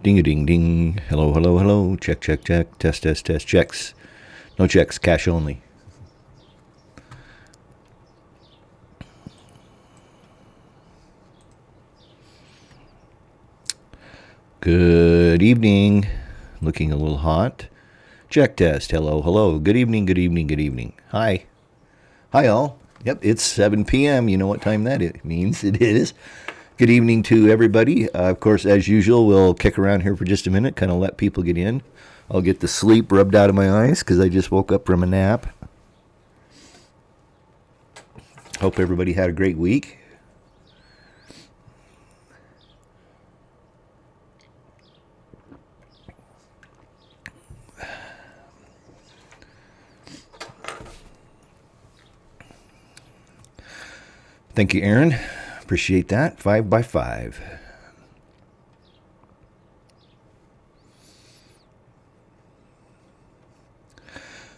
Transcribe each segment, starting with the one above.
Ding a ding ding. Hello, hello, hello. Check, check, check. Test, test, test. Checks. No checks. Cash only. Good evening. Looking a little hot. Check test. Hello, hello. Good evening, good evening, good evening. Hi. Hi, all. Yep, it's 7 p.m. You know what time that means. It is. Good evening to everybody. Of course, as usual, we'll kick around here for just a minute, kind of let people get in. I'll get the sleep rubbed out of my eyes because I just woke up from a nap. Hope everybody had a great week. Thank you, Aaron. Appreciate that. 5 by 5.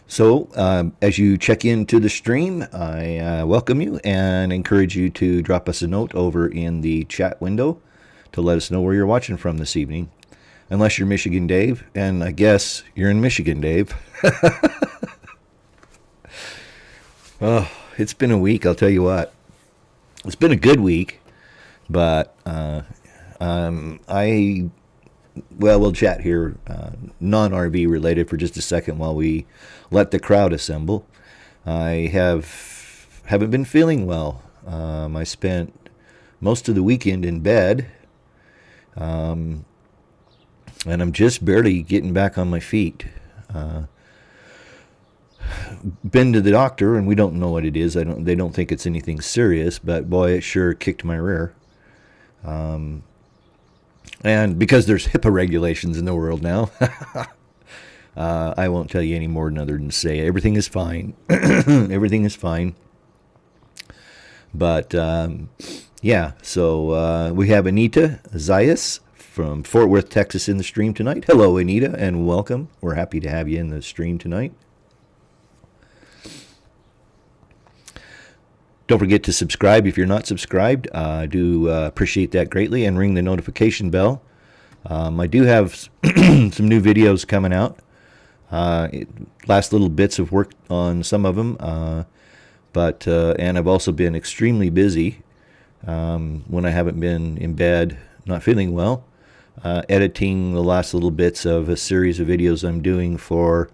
So, as you check into the stream, I welcome you and encourage you to drop us a note over in the chat window to let us know where you're watching from this evening. Unless you're Michigan Dave, and I guess you're in Michigan, Dave. Oh, it's been a week, I'll tell you what. It's been a good week, but we'll chat here, non-RV related for just a second while we let the crowd assemble. I haven't been feeling well. I spent most of the weekend in bed, and I'm just barely getting back on my feet. Been to the doctor, and we don't know what it is. They don't think it's anything serious, but boy, it sure kicked my rear. And because there's HIPAA regulations in the world now, I won't tell you any more other than say everything is fine. Everything is fine. But yeah, so we have Anita Zayas from Fort Worth, Texas in the stream tonight. Hello, Anita, and welcome. We're happy to have you in the stream tonight. Don't forget to subscribe if you're not subscribed. I do appreciate that greatly, and ring the notification bell. I do have some new videos coming out. Last little bits of work on some of them, and I've also been extremely busy when I haven't been in bed, not feeling well, editing the last little bits of a series of videos I'm doing for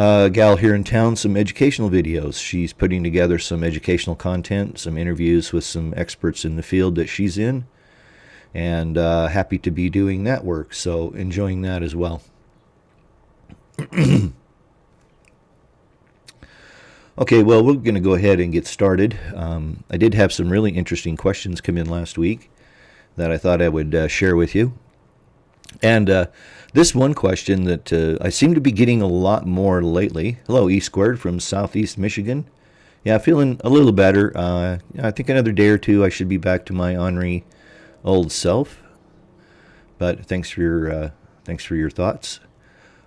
a gal here in town, some educational videos. She's putting together some educational content, some interviews with some experts in the field that she's in, and happy to be doing that work, so enjoying that as well. Okay, well, we're going to go ahead and get started. I did have some really interesting questions come in last week that I thought I would share with you. And this one question that I seem to be getting a lot more lately. Hello, E Squared from Southeast Michigan. Yeah, feeling a little better. I think another day or two I should be back to my ornery old self. But thanks for your thoughts.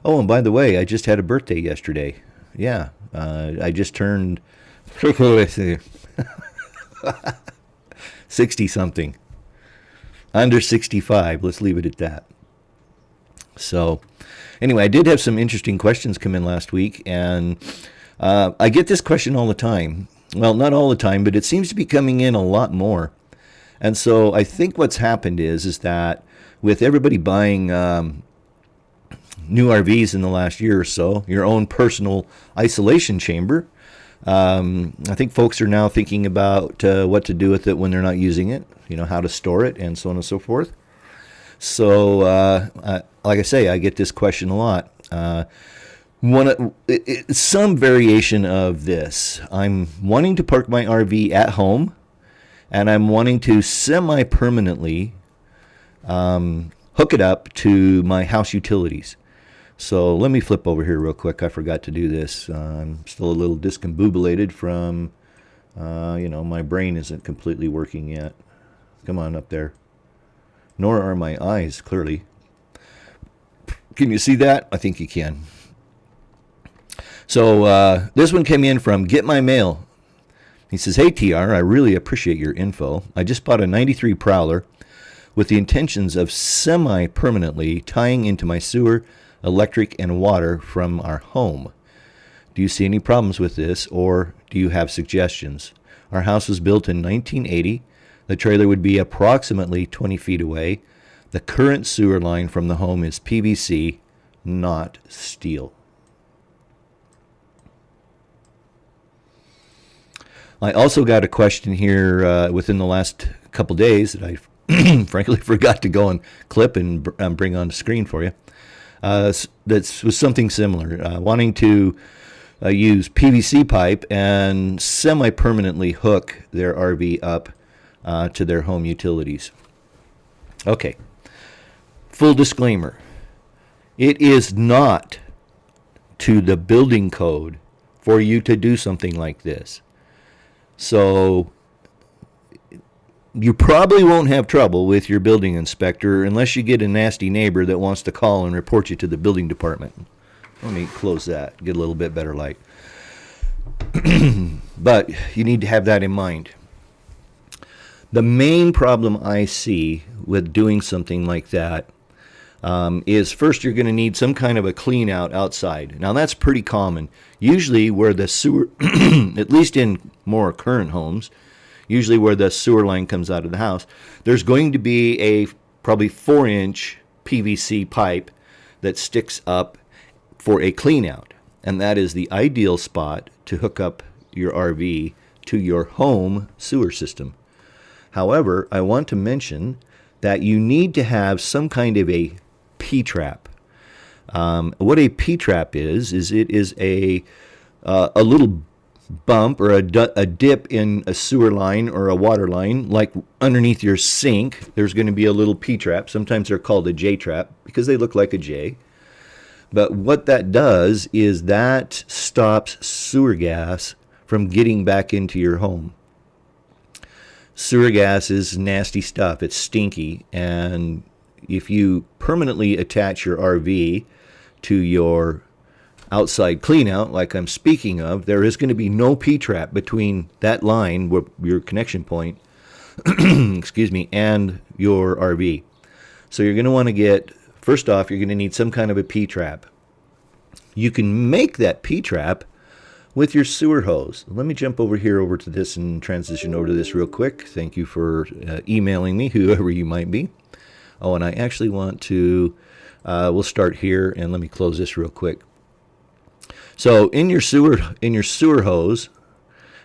Oh, and by the way, I just had a birthday yesterday. Yeah, I just turned 60-something. Under 65. Let's leave it at that. So, anyway, I did have some interesting questions come in last week, and I get this question all the time. Well, not all the time, but it seems to be coming in a lot more. And so I think what's happened is that with everybody buying new RVs in the last year or so, your own personal isolation chamber, I think folks are now thinking about what to do with it when they're not using it, how to store it, and so on and so forth. So, like I say, I get this question a lot. Some variation of this. I'm wanting to park my RV at home, and I'm wanting to semi-permanently hook it up to my house utilities. So let me flip over here real quick. I forgot to do this. I'm still a little discombobulated from, my brain isn't completely working yet. Come on up there. Nor are my eyes, clearly. Can you see that? I think you can. So this one came in from Get My Mail. He says, "Hey, TR, I really appreciate your info. I just bought a 93 Prowler with the intentions of semi-permanently tying into my sewer, electric, and water from our home. Do you see any problems with this, or do you have suggestions? Our house was built in 1980. The trailer would be approximately 20 feet away. The current sewer line from the home is PVC, not steel. I also got a question here within the last couple days that I frankly forgot to go and clip and bring on the screen for you. That was something similar, wanting to use PVC pipe and semi-permanently hook their RV up to their home utilities. Okay, full disclaimer. It is not to the building code for you to do something like this. So you probably won't have trouble with your building inspector unless you get a nasty neighbor that wants to call and report you to the building department. Let me close that, get a little bit better light. But you need to have that in mind. The main problem I see with doing something like that is first you're going to need some kind of a clean out outside. Now that's pretty common. Usually where the sewer, at least in more current homes, usually where the sewer line comes out of the house, there's going to be a probably 4-inch PVC pipe that sticks up for a clean out. And that is the ideal spot to hook up your RV to your home sewer system. However, I want to mention that you need to have some kind of a P-trap. What a P-trap is it is a little bump or a dip in a sewer line or a water line, like underneath your sink. There's going to be a little P-trap. Sometimes they're called a J-trap because they look like a J. But what that does is that stops sewer gas from getting back into your home. Sewer gas is nasty stuff. It's stinky, and if you permanently attach your RV to your outside cleanout, like I'm speaking of, there is going to be no P-trap between that line, your connection point, excuse me, and your RV. So you're going to want to get, first off, you're going to need some kind of a P-trap. You can make that P-trap with your sewer hose. Let me jump over to this and transition over to this real quick. Thank you for emailing me, whoever you might be. Oh, and I actually want to, we'll start here, and let me close this real quick. So in your sewer hose,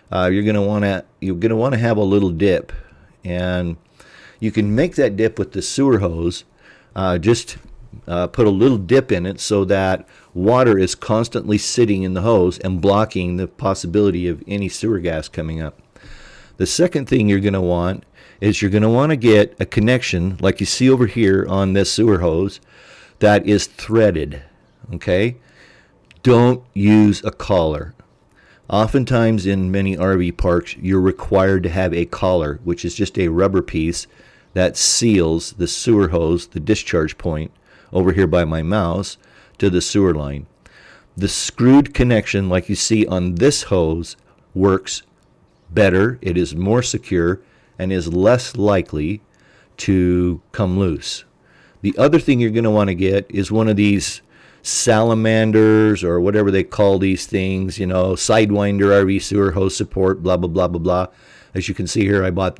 you're going to want to have a little dip, and you can make that dip with the sewer hose. Just put a little dip in it so that water is constantly sitting in the hose and blocking the possibility of any sewer gas coming up. The second thing you're going to want is you're going to want to get a connection like you see over here on this sewer hose that is threaded. Okay? Don't use a collar. Oftentimes in many RV parks, you're required to have a collar, which is just a rubber piece that seals the sewer hose, the discharge point, over here by my mouse, to the sewer line. The screwed connection, like you see on this hose, works better. It is more secure and is less likely to come loose. The other thing you're going to want to get is one of these salamanders or whatever they call these things, Sidewinder RV sewer hose support, blah, blah, blah, blah, blah. As you can see here, I bought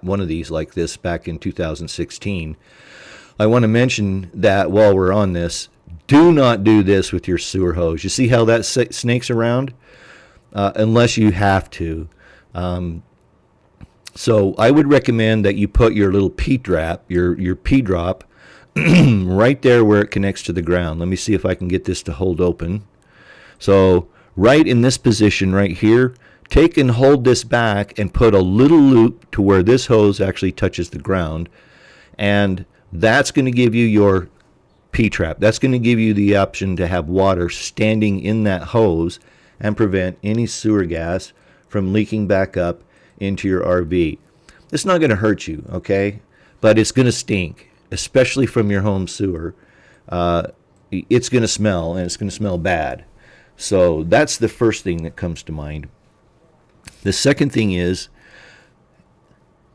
one of these like this back in 2016. I want to mention that while we're on this, do not do this with your sewer hose. You see how that snakes around? Unless you have to. So I would recommend that you put your little P-drop, your P-drop, right there where it connects to the ground. Let me see if I can get this to hold open. So right in this position right here, take and hold this back and put a little loop to where this hose actually touches the ground. And that's going to give you your P-trap. That's going to give you the option to have water standing in that hose and prevent any sewer gas from leaking back up into your RV. It's not going to hurt you, okay? But it's going to stink, especially from your home sewer. It's going to smell, and it's going to smell bad. So that's the first thing that comes to mind. The second thing is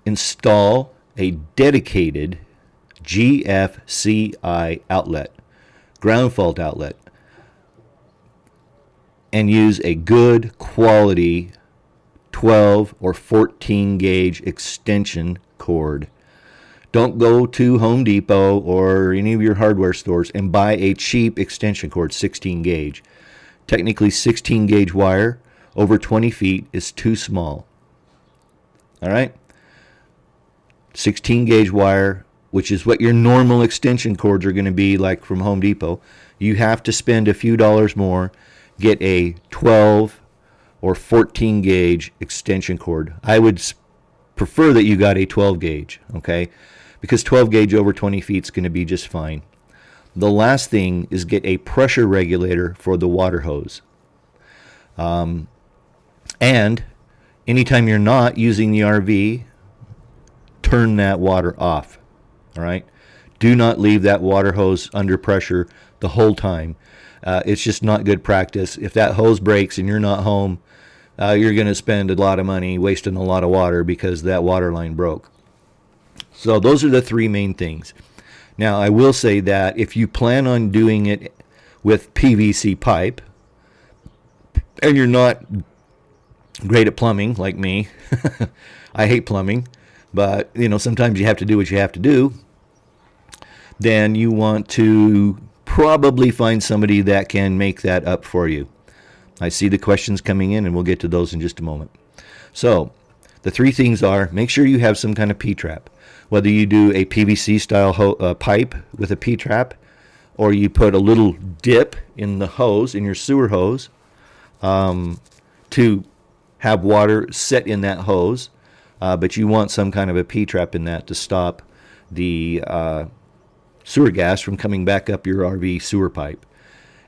install a dedicated GFCI outlet, ground fault outlet, and use a good quality 12 or 14 gauge extension cord. Don't go to Home Depot or any of your hardware stores and buy a cheap extension cord, 16 gauge. Technically, 16 gauge wire over 20 feet is too small. All right? 16 gauge wire, which is what your normal extension cords are going to be like from Home Depot. You have to spend a few dollars more, get a 12 or 14 gauge extension cord. I would prefer that you got a 12 gauge, okay? Because 12 gauge over 20 feet is going to be just fine. The last thing is get a pressure regulator for the water hose. And anytime you're not using the RV, turn that water off. All right? Do not leave that water hose under pressure the whole time. It's just not good practice. If that hose breaks and you're not home, you're going to spend a lot of money wasting a lot of water because that water line broke. So those are the three main things. Now, I will say that if you plan on doing it with PVC pipe, and you're not great at plumbing like me, I hate plumbing, but sometimes you have to do what you have to do, then you want to probably find somebody that can make that up for you. I see the questions coming in, and we'll get to those in just a moment. So the three things are: make sure you have some kind of P-trap. Whether you do a PVC style pipe with a P-trap, or you put a little dip in the hose, in your sewer hose, to have water set in that hose, but you want some kind of a P-trap in that to stop the sewer gas from coming back up your RV sewer pipe.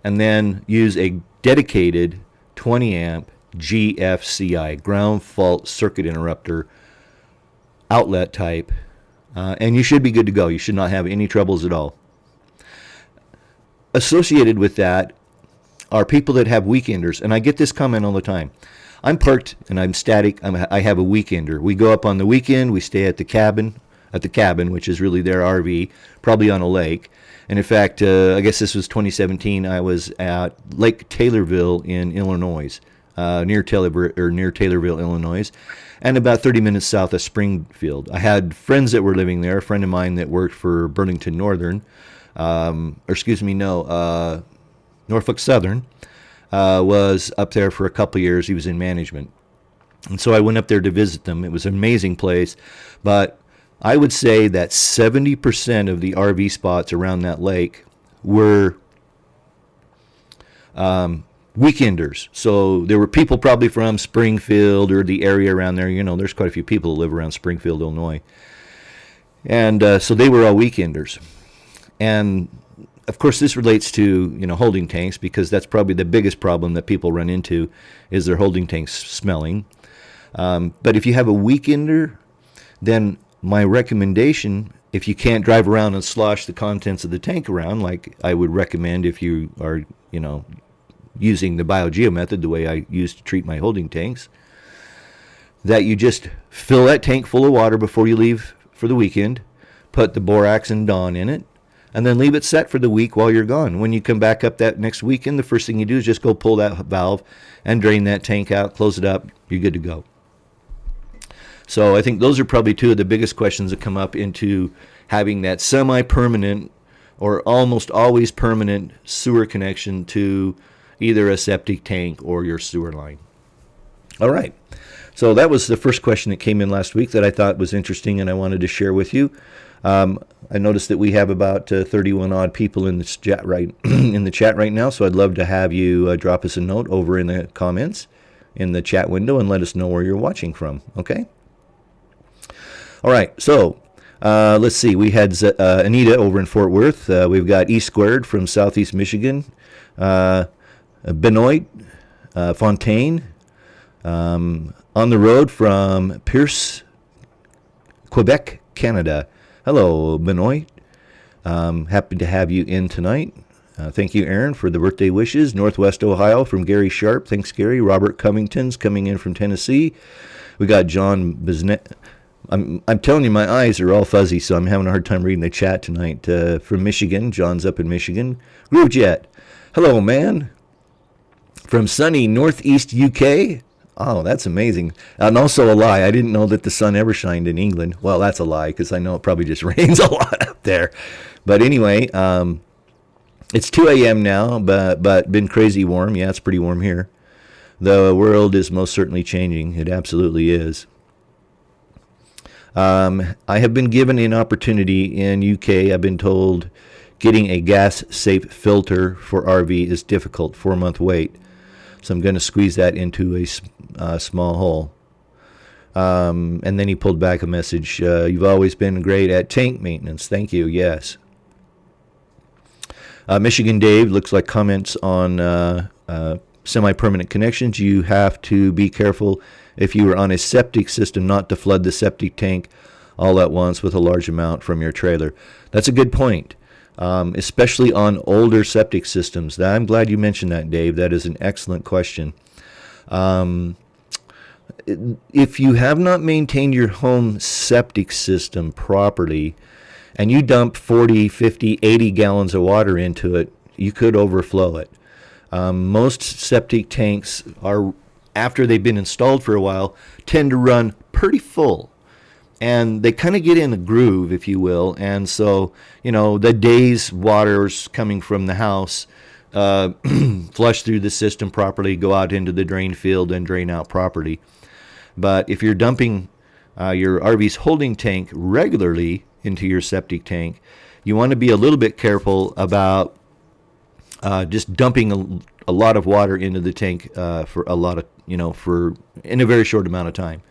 And then use a dedicated 20 amp GFCI, ground fault circuit interrupter outlet type, and you should be good to go. You should not have any troubles at all. Associated with that are people that have weekenders, and I get this comment all the time. I'm parked and I'm static. I have a weekender. We go up on the weekend. We stay at the cabin, which is really their RV, probably on a lake. And in fact, I guess this was 2017. I was at Lake Taylorville in Illinois, near Taylorville, Illinois, and about 30 minutes south of Springfield. I had friends that were living there. A friend of mine that worked for Burlington Northern, Norfolk Southern, was up there for a couple of years. He was in management. And so I went up there to visit them. It was an amazing place, but I would say that 70% of the RV spots around that lake were weekenders. So there were people probably from Springfield or the area around there. There's quite a few people that live around Springfield, Illinois. And so they were all weekenders. And of course, this relates to, holding tanks, because that's probably the biggest problem that people run into is their holding tanks smelling. But if you have a weekender, then my recommendation, if you can't drive around and slosh the contents of the tank around, like I would recommend if you are, using the BioGeo method, the way I used to treat my holding tanks, that you just fill that tank full of water before you leave for the weekend, put the borax and Dawn in it, and then leave it set for the week while you're gone. When you come back up that next weekend, the first thing you do is just go pull that valve and drain that tank out, close it up, you're good to go. So I think those are probably two of the biggest questions that come up into having that semi-permanent or almost always permanent sewer connection to either a septic tank or your sewer line. All right. So that was the first question that came in last week that I thought was interesting and I wanted to share with you. I noticed that we have about 31 odd people in this chat right now, so I'd love to have you drop us a note over in the comments in the chat window and let us know where you're watching from. Okay. All right. So let's see. We had Anita over in Fort Worth. We've got E Squared from Southeast Michigan. Benoit Fontaine on the road from Pierce, Quebec, Canada. Hello, Benoit. Happy to have you in tonight. Thank you, Aaron, for the birthday wishes. Northwest Ohio from Gary Sharp. Thanks, Gary. Robert Covington's coming in from Tennessee. We got John I'm telling you, my eyes are all fuzzy, so I'm having a hard time reading the chat tonight. From Michigan, John's up in Michigan. Groovejet, hello, man. From sunny northeast UK. Oh, that's amazing. And also a lie. I didn't know that the sun ever shined in England. Well, that's a lie because I know it probably just rains a lot up there. But anyway, it's 2 a.m. now, but been crazy warm. Yeah, it's pretty warm here. The world is most certainly changing. It absolutely is. I have been given an opportunity in UK. I've been told getting a gas-safe filter for RV is difficult, 4-month wait. So I'm going to squeeze that into a small hole. And then he pulled back a message. You've always been great at tank maintenance. Thank you. Yes. Michigan Dave looks like comments on semi-permanent connections. You have to be careful if you are on a septic system not to flood the septic tank all at once with a large amount from your trailer. That's a good point. Especially on older septic systems. I'm glad you mentioned that, Dave. That is an excellent question. If you have not maintained your home septic system properly and you dump 40, 50, 80 gallons of water into it, you could overflow it. Most septic tanks are, after they've been installed for a while, tend to run pretty full. And they kind of get in a groove, if you will. And so, the day's water's coming from the house, flush through the system properly, go out into the drain field, and drain out properly. But if you're dumping your RV's holding tank regularly into your septic tank, you want to be a little bit careful about just dumping a lot of water into the tank for a lot of, in a very short amount of time,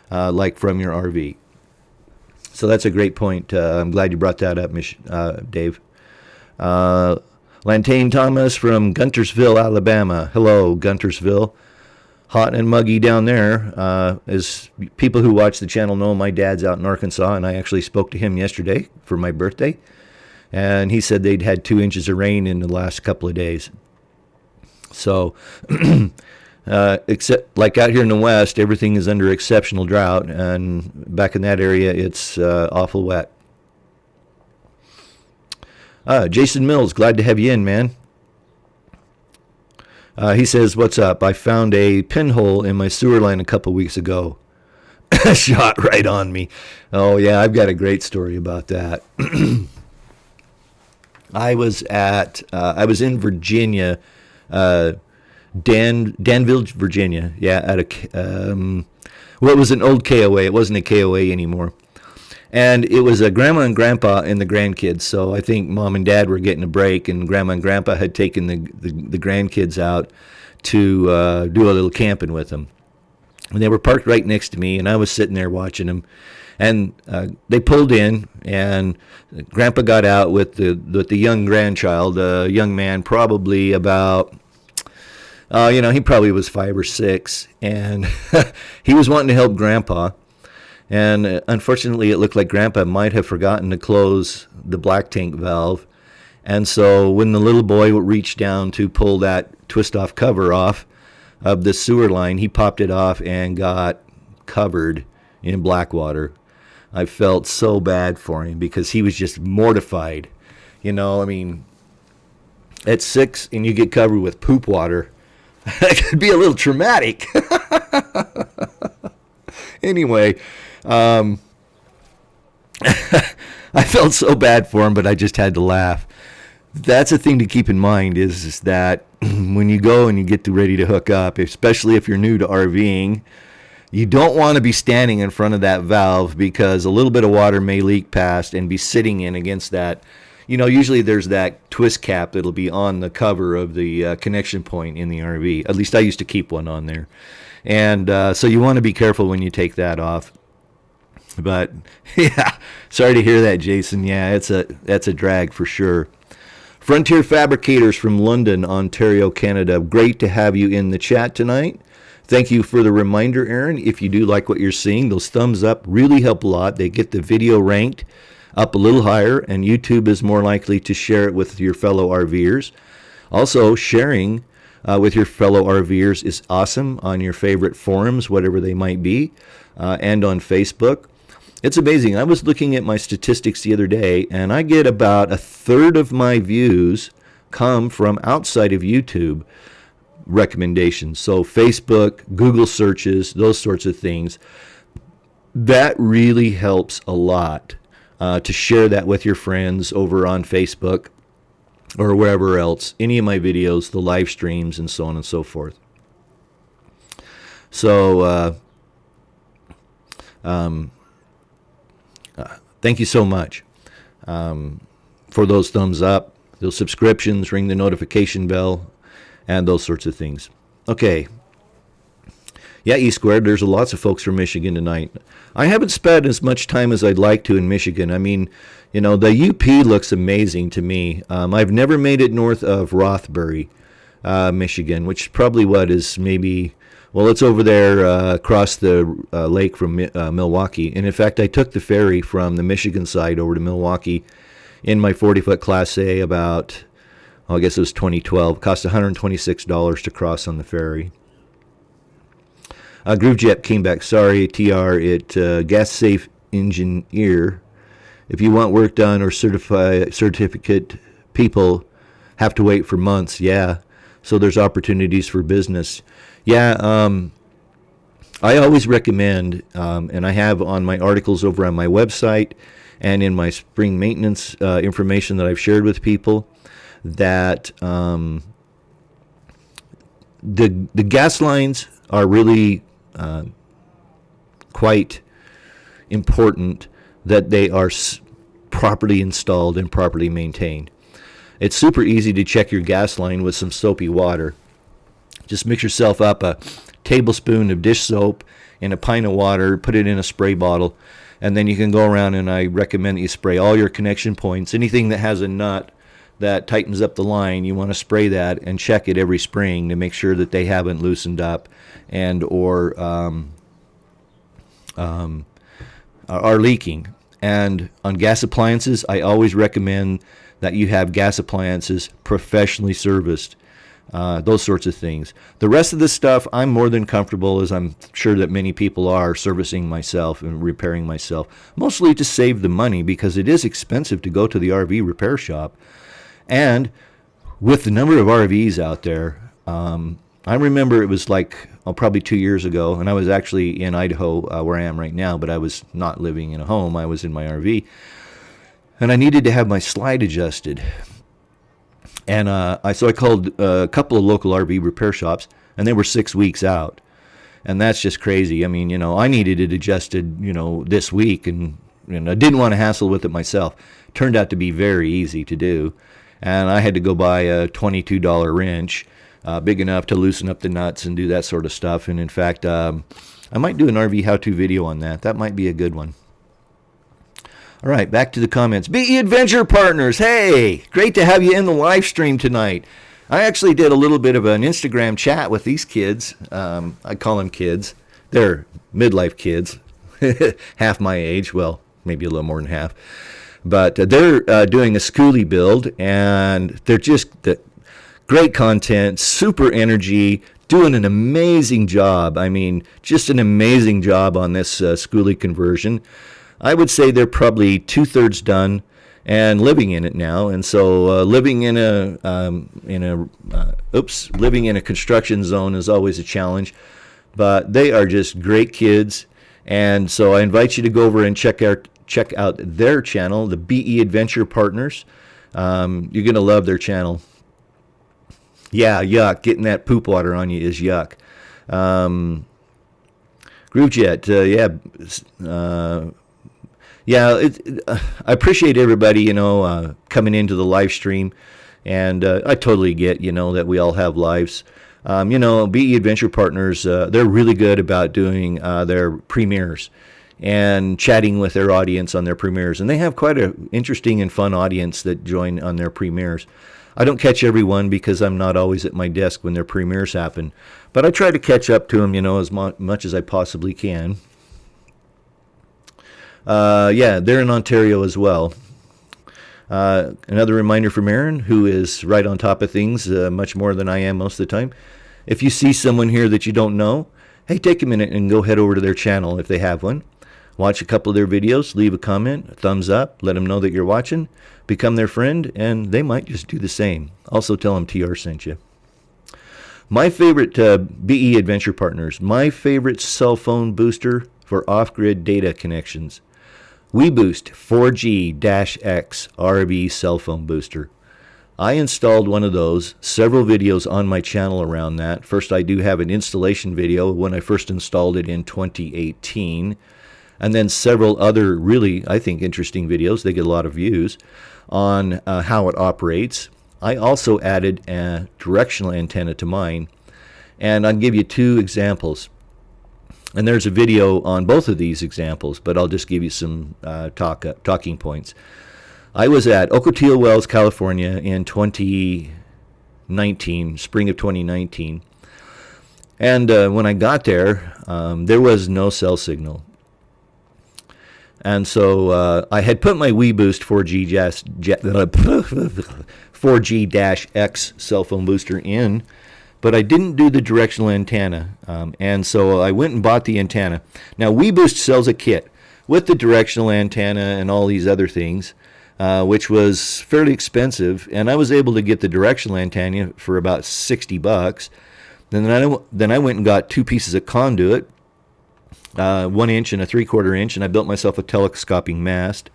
like from your RV. So that's a great point. I'm glad you brought that up, Dave. Lantane Thomas from Guntersville, Alabama. Hello, Guntersville. Hot and muggy down there. As people who watch the channel know, my dad's out in Arkansas, and I actually spoke to him yesterday for my birthday. And he said they'd had 2 inches of rain in the last couple of days. So, except like out here in the West, everything is under exceptional drought, and back in that area, it's awful wet. Jason Mills, glad to have you in, man. He says, what's up? I found a pinhole in my sewer line a couple weeks ago. Shot right on me. Oh, yeah, I've got a great story about that. I was in Virginia, Danville, Virginia. Yeah, at it was an old KOA. It wasn't a KOA anymore. And it was a grandma and grandpa and the grandkids. So I think mom and dad were getting a break, and grandma and grandpa had taken the grandkids out to do a little camping with them. And they were parked right next to me, and I was sitting there watching them. And they pulled in, and grandpa got out with the young grandchild, a young man, probably about, he probably was 5 or 6. And he was wanting to help grandpa. And unfortunately, it looked like grandpa might have forgotten to close the black tank valve. And so when the little boy reached down to pull that twist-off cover off of the sewer line, he popped it off and got covered in black water. I felt so bad for him because he was just mortified. At 6 and you get covered with poop water, that could be a little traumatic. Anyway, I felt so bad for him, but I just had to laugh. That's a thing to keep in mind is that when you go and you get ready to hook up, especially if you're new to RVing, you don't want to be standing in front of that valve because a little bit of water may leak past and be sitting in against that. Usually there's that twist cap that'll be on the cover of the connection point in the RV. At least I used to keep one on there. And so you want to be careful when you take that off. But, yeah, sorry to hear that, Jason. Yeah, that's a drag for sure. Frontier Fabricators from London, Ontario, Canada. Great to have you in the chat tonight. Thank you for the reminder, Aaron. If you do like what you're seeing, those thumbs up really help a lot. They get the video ranked up a little higher, and YouTube is more likely to share it with your fellow RVers. Also, sharing with your fellow RVers is awesome on your favorite forums, whatever they might be, and on Facebook. It's amazing. I was looking at my statistics the other day, and I get about a third of my views come from outside of YouTube recommendations. So Facebook, Google searches, those sorts of things. That really helps a lot to share that with your friends over on Facebook or wherever else. Any of my videos, the live streams, and so on and so forth. So thank you so much for those thumbs up, those subscriptions, ring the notification bell, and those sorts of things. Okay. Yeah, E Squared, there's lots of folks from Michigan tonight. I haven't spent as much time as I'd like to in Michigan. I mean, you know, the UP looks amazing to me. I've never made it north of Rothbury, Michigan, which probably is maybe, well, it's over there across the lake from Milwaukee. And in fact, I took the ferry from the Michigan side over to Milwaukee in my 40-foot Class A about, I guess it was 2012. It cost $126 to cross on the ferry. GrooveJet came back. Sorry, TR, gas safe engineer. If you want work done or certificate, people have to wait for months. Yeah, so there's opportunities for business. Yeah, I always recommend, and I have on my articles over on my website and in my spring maintenance information that I've shared with people, that the gas lines are really quite important, that they are properly installed and properly maintained. It's super easy to check your gas line with some soapy water. Just mix yourself up a tablespoon of dish soap in a pint of water, put it in a spray bottle, and then you can go around, and I recommend that you spray all your connection points. Anything that has a nut that tightens up the line, you want to spray that and check it every spring to make sure that they haven't loosened up and or are leaking. And on gas appliances, I always recommend that you have gas appliances professionally serviced, those sorts of things. The rest of the stuff, I'm more than comfortable, as I'm sure that many people are, servicing myself and repairing myself, mostly to save the money, because it is expensive to go to the RV repair shop. And with the number of RVs out there, I remember it was like probably 2 years ago, and I was actually in Idaho, where I am right now, but I was not living in a home. I was in my RV, and I needed to have my slide adjusted. And so I called a couple of local RV repair shops, and they were 6 weeks out. And that's just crazy. I mean, you know, I needed it adjusted, you know, this week, and I didn't want to hassle with it myself. It turned out to be very easy to do. And I had to go buy a $22 wrench, big enough to loosen up the nuts and do that sort of stuff. And in fact, I might do an RV how-to video on that. That might be a good one. All right, back to the comments. BE Adventure Partners, hey, great to have you in the live stream tonight. I actually did a little bit of an Instagram chat with these kids. I call them kids. They're midlife kids, half my age. Well, maybe a little more than half. But they're doing a schoolie build, and they're just great content, super energy, doing an amazing job. I mean, just an amazing job on this schoolie conversion. I would say they're probably 2/3 done and living in it now. And so living in a construction zone is always a challenge. But they are just great kids. And so I invite you to go over and check out their channel, the BE Adventure Partners. You're going to love their channel. Yeah, yuck. Getting that poop water on you is yuck. GrooveJet, I appreciate everybody, coming into the live stream. And I totally get, that we all have lives. BE Adventure Partners, they're really good about doing their premieres and chatting with their audience on their premieres. And they have quite an interesting and fun audience that join on their premieres. I don't catch everyone because I'm not always at my desk when their premieres happen. But I try to catch up to them, as much as I possibly can. They're in Ontario as well. Another reminder from Aaron, who is right on top of things much more than I am most of the time. If you see someone here that you don't know, hey, take a minute and go head over to their channel if they have one. Watch a couple of their videos, leave a comment, a thumbs up, let them know that you're watching, become their friend, and they might just do the same. Also tell them TR sent you. My favorite BE Adventure Partners, my favorite cell phone booster for off-grid data connections. WeBoost 4G-X RV cell phone booster. I installed one of those, several videos on my channel around that. First, I do have an installation video when I first installed it in 2018. And then several other really, I think, interesting videos. They get a lot of views on how it operates. I also added a directional antenna to mine. And I'll give you two examples. And there's a video on both of these examples, but I'll just give you some talking points. I was at Ocotillo Wells, California in 2019, spring of 2019. And when I got there, there was no cell signal. And so I had put my WeBoost 4G-X cell phone booster in, but I didn't do the directional antenna. And so I went and bought the antenna. Now, WeBoost sells a kit with the directional antenna and all these other things, which was fairly expensive. And I was able to get the directional antenna for about $60. Then I went and got two pieces of conduit, 1 inch and a 3/4 inch, and I built myself a telescoping mast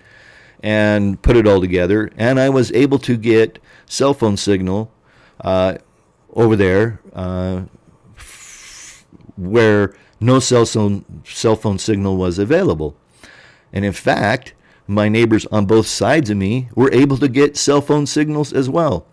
and put it all together. And I was able to get cell phone signal over there where no cell phone signal was available. And in fact, my neighbors on both sides of me were able to get cell phone signals as well.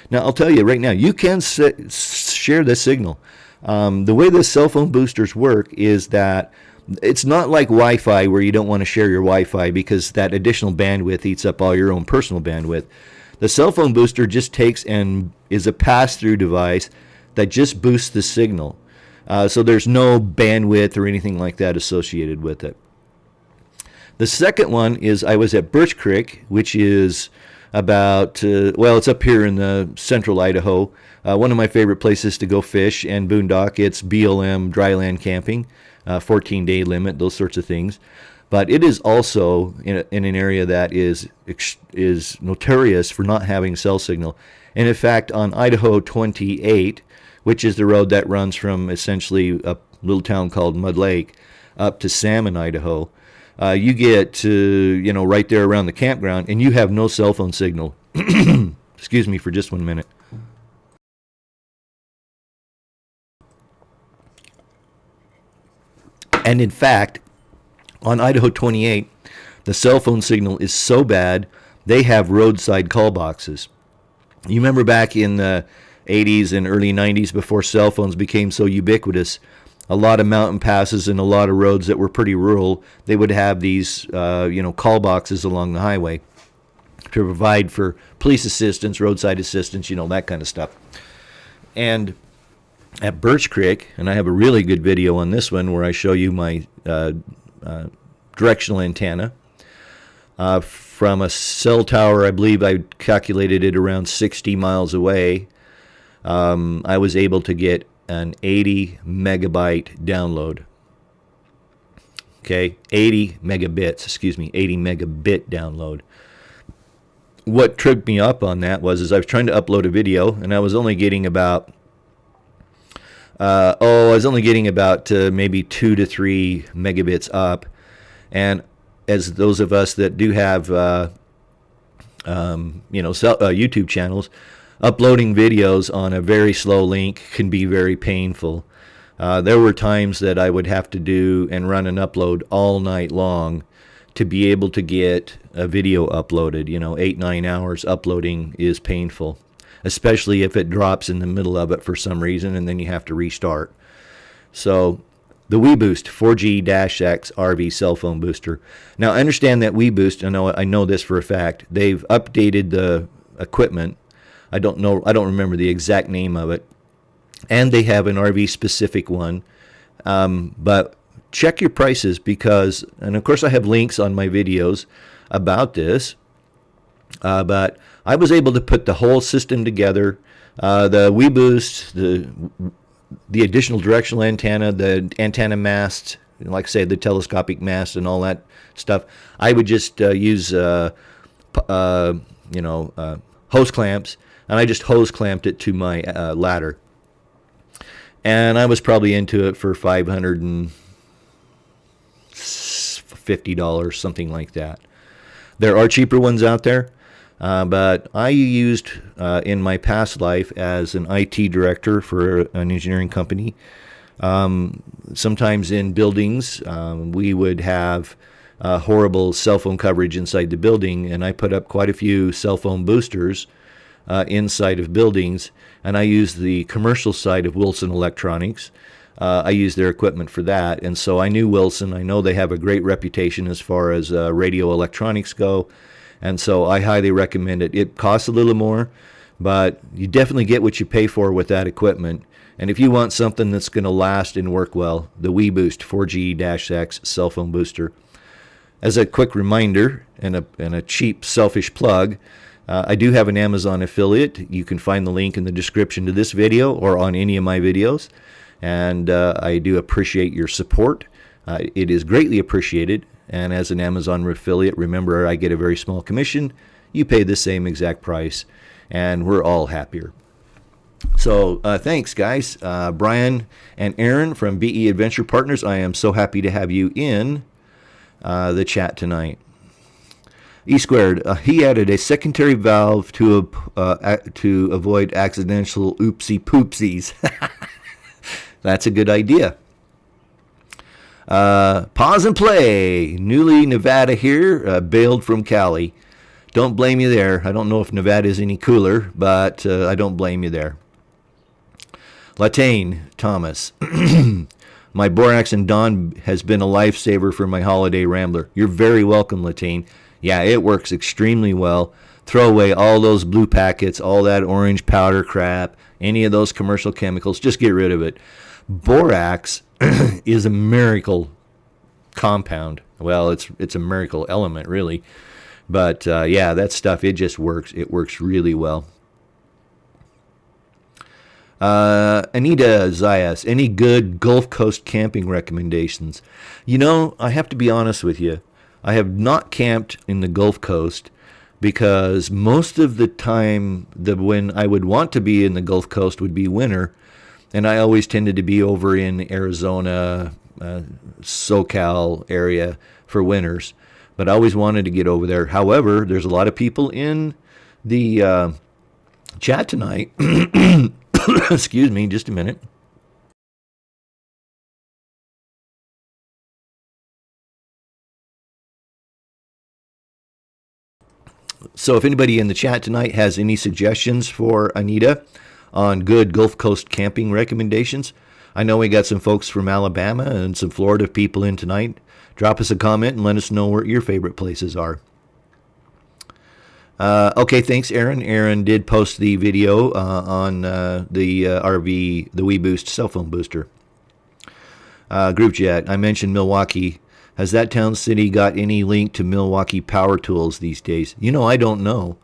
Now, I'll tell you right now, you can share the signal. The way the cell phone boosters work is that it's not like Wi-Fi where you don't want to share your Wi-Fi because that additional bandwidth eats up all your own personal bandwidth. The cell phone booster just takes and is a pass-through device that just boosts the signal. So there's no bandwidth or anything like that associated with it. The second one is I was at Birch Creek, which is about, it's up here in the central Idaho. One of my favorite places to go fish and boondock. It's BLM dryland camping, 14-day limit, those sorts of things. But it is also in an area that is notorious for not having cell signal. And in fact, on Idaho 28, which is the road that runs from essentially a little town called Mud Lake up to Salmon, Idaho, you get to, right there around the campground, and you have no cell phone signal. Excuse me for just 1 minute. And in fact, on Idaho 28, the cell phone signal is so bad, they have roadside call boxes. You remember back in the 80s and early 90s before cell phones became so ubiquitous, a lot of mountain passes and a lot of roads that were pretty rural, they would have these, call boxes along the highway to provide for police assistance, roadside assistance, that kind of stuff. And at Birch Creek, and I have a really good video on this one where I show you my directional antenna from a cell tower. I believe I calculated it around 60 miles away. I was able to get an 80 megabyte download. Okay, 80 megabit download. What tripped me up on that was I was trying to upload a video, and I was only getting about maybe 2 to 3 megabits up. And as those of us that do have YouTube channels, uploading videos on a very slow link can be very painful. There were times that I would have to do and run an upload all night long to be able to get a video uploaded. 8-9 hours uploading is painful, especially if it drops in the middle of it for some reason and then you have to restart. So the WeBoost 4G-X RV cell phone booster. Now, I understand that WeBoost, I know this for a fact, they've updated the equipment. I don't remember the exact name of it. And they have an RV specific one. But check your prices because, and of course I have links on my videos about this. But I was able to put the whole system together. The WeBoost, the additional directional antenna, the antenna mast, like I say, the telescopic mast and all that stuff, I would just use hose clamps, and I just hose clamped it to my ladder. And I was probably into it for $550, something like that. There are cheaper ones out there, but I used in my past life as an IT director for an engineering company. Sometimes in buildings, we would have horrible cell phone coverage inside the building, and I put up quite a few cell phone boosters inside of buildings, and I used the commercial side of Wilson Electronics. I used their equipment for that, and so I knew Wilson. I know they have a great reputation as far as radio electronics go, and so I highly recommend it. It costs a little more, but you definitely get what you pay for with that equipment. And if you want something that's going to last and work well, the WeBoost 4G-X cell phone booster. As a quick reminder and a cheap, selfish plug, I do have an Amazon affiliate. You can find the link in the description to this video or on any of my videos. And I do appreciate your support. It is greatly appreciated. And as an Amazon affiliate, remember, I get a very small commission. You pay the same exact price, and we're all happier. So thanks, guys. Brian and Aaron from BE Adventure Partners, I am so happy to have you in the chat tonight. E squared, he added a secondary valve to avoid accidental oopsie poopsies. That's a good idea. Pause and play. Newly Nevada here, bailed from Cali. Don't blame you there. I don't know if Nevada is any cooler, but I don't blame you there. Latane Thomas. My borax and Dawn has been a lifesaver for my holiday rambler. You're very welcome, Latane. Yeah, it works extremely well. Throw away all those blue packets, all that orange powder crap, any of those commercial chemicals. Just get rid of it. Borax is a miracle compound. Well, it's a miracle element, really. But, yeah, that stuff, it just works. It works really well. Anita Zayas, any good Gulf Coast camping recommendations? You know, I have to be honest with you. I have not camped in the Gulf Coast because most of the time when I would want to be in the Gulf Coast would be winter, and I always tended to be over in Arizona, SoCal area for winters, but I always wanted to get over there. However, there's a lot of people in the chat tonight. Excuse me, just a minute. So if anybody in the chat tonight has any suggestions for Anita on good Gulf Coast camping recommendations, I know we got some folks from Alabama and some Florida people in tonight. Drop us a comment and let us know where your favorite places are. Okay, thanks, Aaron. Aaron did post the video on the WeBoost cell phone booster. Group chat, I mentioned Milwaukee. Has that town city got any link to Milwaukee power tools these days? You know, I don't know.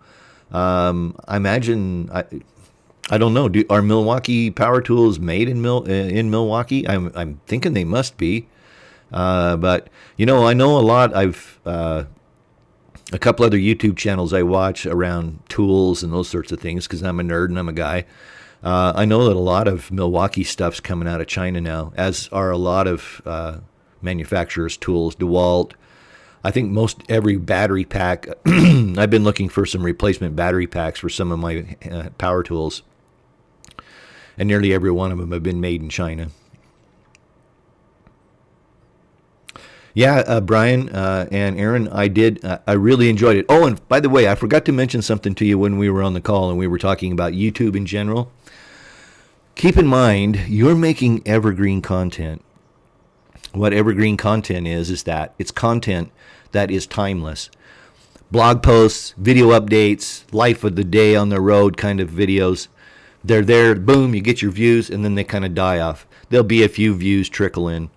I imagine, I don't know. Are Milwaukee power tools made in Milwaukee? I'm thinking they must be. But, you know, I know a lot. I've a couple other YouTube channels I watch around tools and those sorts of things because I'm a nerd and I'm a guy. I know that a lot of Milwaukee stuff's coming out of China now, as are a lot of manufacturers' tools. DeWalt. I think most every battery pack. I've been looking for some replacement battery packs for some of my power tools, and nearly every one of them have been made in China. Yeah, Brian and Aaron, I really enjoyed it. Oh, and by the way, I forgot to mention something to you when we were on the call and we were talking about YouTube in general. Keep in mind, you're making evergreen content. What evergreen content is that it's content that is timeless. Blog posts, video updates, life of the day on the road kind of videos. They're there, boom, you get your views, and then they kind of die off. There'll be a few views trickle in.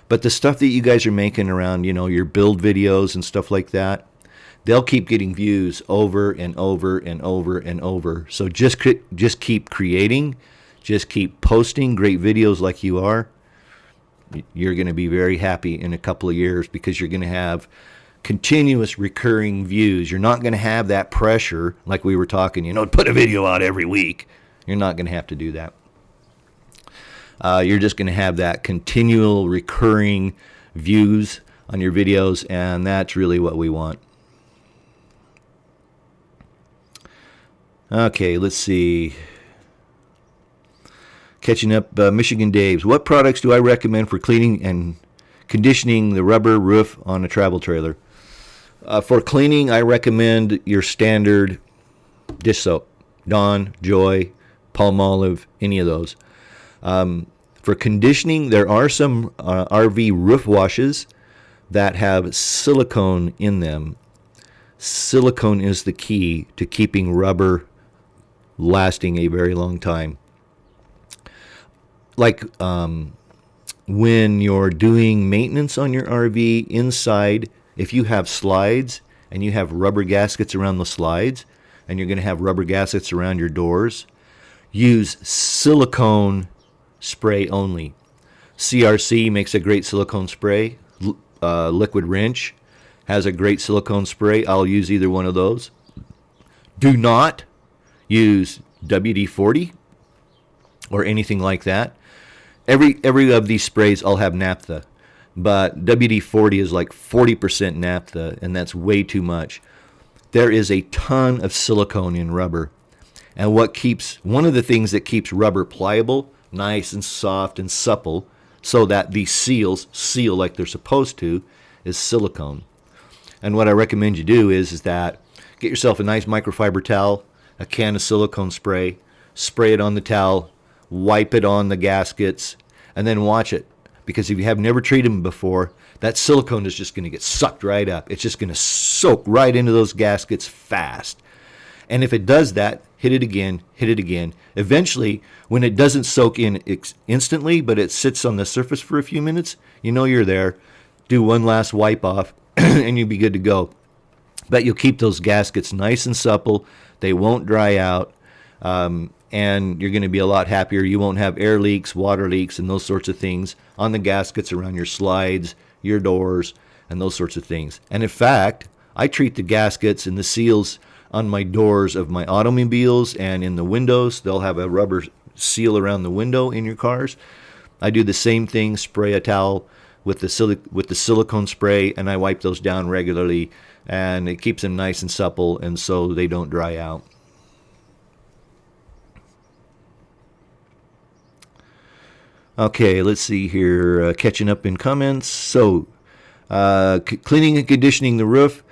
But the stuff that you guys are making around, you know, your build videos and stuff like that, they'll keep getting views over and over and over and over. So just keep creating, just keep posting great videos like you are, you're going to be very happy in a couple of years, because you're going to have continuous recurring views. You're not going to have that pressure like we were talking, put a video out every week. You're not going to have to do that. You're just going to have that continual recurring views on your videos, and that's really what we want. Okay, let's see. Catching up, Michigan Dave's. What products do I recommend for cleaning and conditioning the rubber roof on a travel trailer? For cleaning, I recommend your standard dish soap. Dawn, Joy, Palmolive, any of those. For conditioning, there are some RV roof washes that have silicone in them. Silicone is the key to keeping rubber lasting a very long time. Like when you're doing maintenance on your RV inside, if you have slides and you have rubber gaskets around the slides, and you're going to have rubber gaskets around your doors, use silicone spray only. CRC makes a great silicone spray. Liquid Wrench has a great silicone spray. I'll use either one of those. Do not use WD-40 or anything like that. Every of these sprays all have naphtha, but WD-40 is like 40% naphtha, and that's way too much. There is a ton of silicone in rubber, and one of the things that keeps rubber pliable, nice and soft and supple, so that these seals seal like they're supposed to, is silicone. And what I recommend you do is that get yourself a nice microfiber towel, a can of silicone spray, spray it on the towel, wipe it on the gaskets, and then watch it. Because if you have never treated them before, that silicone is just going to get sucked right up. It's just going to soak right into those gaskets fast. And if it does that, hit it again, hit it again. Eventually, when it doesn't soak in instantly, but it sits on the surface for a few minutes, you're there. Do one last wipe off, and you'll be good to go. But you'll keep those gaskets nice and supple. They won't dry out. And you're going to be a lot happier. You won't have air leaks, water leaks, and those sorts of things on the gaskets around your slides, your doors, and those sorts of things. And in fact, I treat the gaskets and the seals on my doors of my automobiles and in the windows. They'll have a rubber seal around the window in your cars. I do the same thing, spray a towel with the silicone spray, and I wipe those down regularly, and it keeps them nice and supple, and so they don't dry out. Okay, let's see here. Catching up in comments. So, cleaning and conditioning the roof.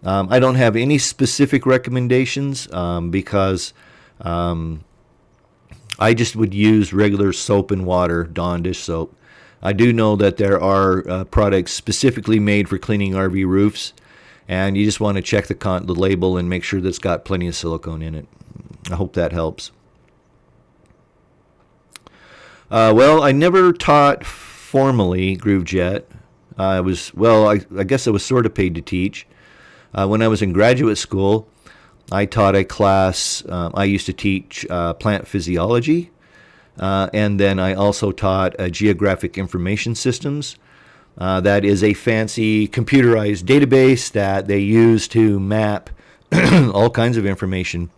I don't have any specific recommendations because I just would use regular soap and water, Dawn dish soap. I do know that there are products specifically made for cleaning RV roofs, and you just want to check the label and make sure that it's got plenty of silicone in it. I hope that helps. Well, I never taught formally GrooveJet. I guess I was sort of paid to teach. When I was in graduate school, I taught a class. I used to teach plant physiology, and then I also taught geographic information systems. That is a fancy computerized database that they use to map all kinds of information.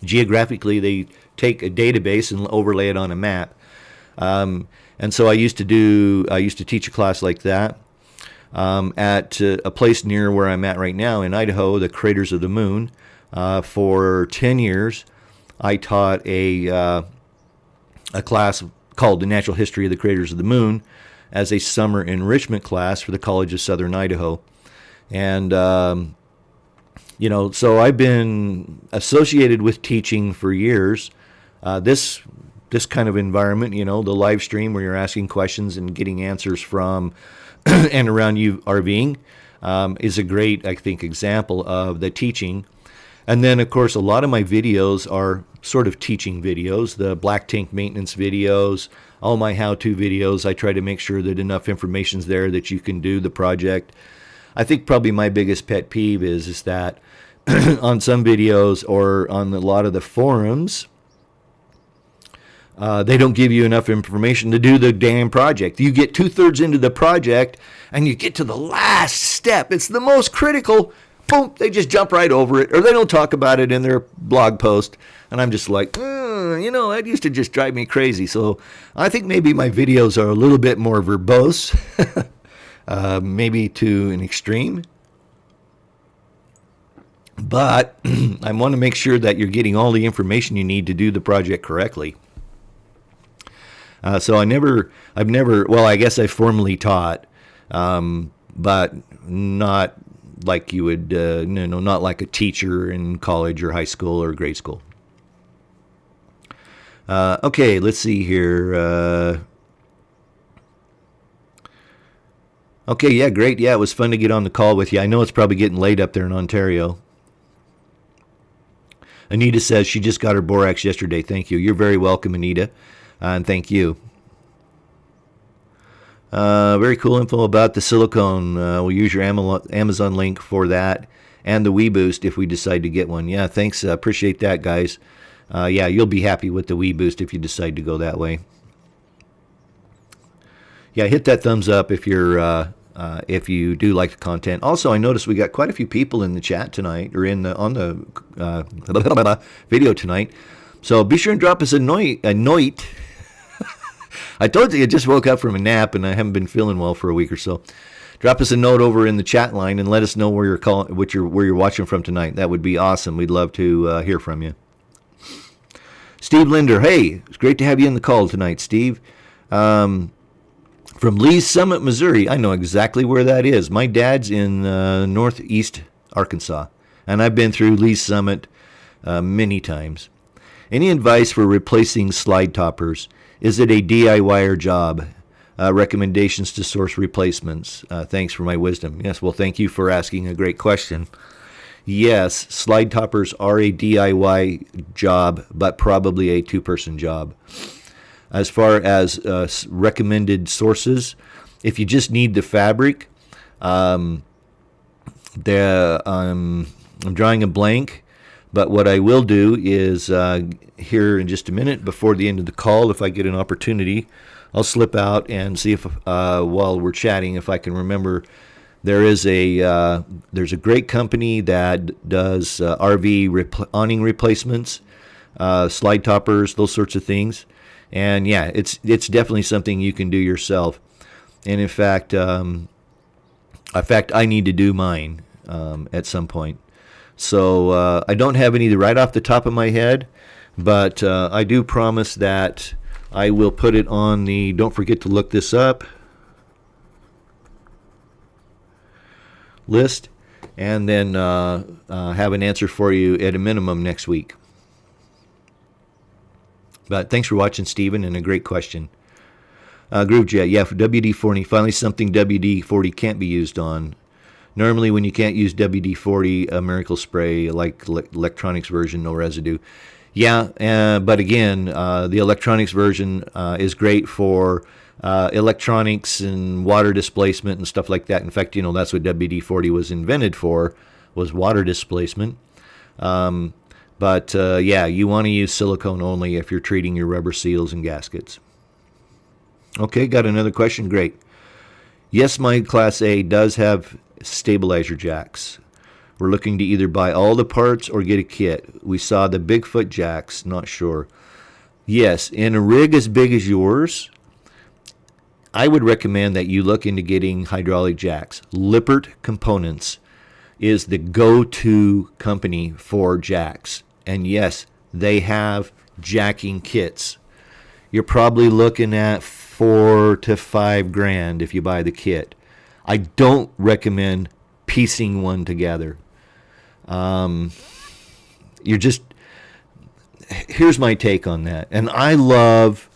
Geographically, they take a database and overlay it on a map. And so I used to teach a class like that at a place near where I'm at right now in Idaho, the Craters of the Moon. For 10 years, I taught a class called The Natural History of the Craters of the Moon as a summer enrichment class for the College of Southern Idaho. And, so I've been associated with teaching for years. This kind of environment, the live stream where you're asking questions and getting answers from and around you RVing, is a great, I think, example of the teaching. And then, of course, a lot of my videos are sort of teaching videos, the black tank maintenance videos, all my how-to videos. I try to make sure that enough information's there that you can do the project. I think probably my biggest pet peeve is that on some videos or on a lot of the forums, They don't give you enough information to do the damn project. You get 2/3 into the project and you get to the last step. It's the most critical. Boom, they just jump right over it, or they don't talk about it in their blog post. And I'm just like, that used to just drive me crazy. So I think maybe my videos are a little bit more verbose, maybe to an extreme. But I want to make sure that you're getting all the information you need to do the project correctly. So I guess I formally taught, but not like you would, not like a teacher in college or high school or grade school. Okay, let's see here. Okay, yeah, great. Yeah, it was fun to get on the call with you. I know it's probably getting late up there in Ontario. Anita says she just got her borax yesterday. Thank you. You're very welcome, Anita, and thank you. Very cool info about the silicone. We'll use your Amazon link for that and the WeBoost if we decide to get one. Yeah, thanks. Appreciate that, guys. Yeah, you'll be happy with the WeBoost if you decide to go that way. Yeah, hit that thumbs up if you do like the content. Also, I noticed we got quite a few people in the chat tonight, or on the video tonight. So be sure and drop us a note. I told you I just woke up from a nap and I haven't been feeling well for a week or so. Drop us a note over in the chat line and let us know where you're watching from tonight. That would be awesome. We'd love to hear from you. Steve Linder, hey, it's great to have you in the call tonight, Steve. From Lee's Summit, Missouri. I know exactly where that is. My dad's in northeast Arkansas, and I've been through Lee's Summit many times. Any advice for replacing slide toppers? Is it a DIYer job? Recommendations to source replacements. Thanks for my wisdom. Yes, well, thank you for asking a great question. Yes, slide toppers are a DIY job, but probably a two-person job. As far as recommended sources, if you just need the fabric, I'm drawing a blank, but what I will do is here in just a minute before the end of the call, if I get an opportunity, I'll slip out and see if while we're chatting, if I can remember. There's a great company that does RV awning replacements, slide toppers, those sorts of things. And yeah, it's definitely something you can do yourself. And in fact, I need to do mine at some point. So I don't have any right off the top of my head, but I do promise that I will put it on the, don't forget to look this up, list, and then have an answer for you at a minimum next week. But thanks for watching, Stephen, and a great question. Groovejet, yeah, for WD-40, finally something WD-40 can't be used on. Normally when you can't use WD-40, a miracle spray like electronics version, no residue. Yeah, but again, the electronics version is great for electronics and water displacement and stuff like that. In fact, that's what WD-40 was invented for, was water displacement. But yeah, you want to use silicone only if you're treating your rubber seals and gaskets. Okay, got another question. Great. Yes, my Class A does have stabilizer jacks. We're looking to either buy all the parts or get a kit. We saw the Bigfoot jacks, not sure. Yes, in a rig as big as yours, I would recommend that you look into getting hydraulic jacks. Lippert Components is the go-to company for jacks. And yes, they have jacking kits. You're probably looking at $4,000 to $5,000 if you buy the kit. I don't recommend piecing one together. Here's my take on that. And I love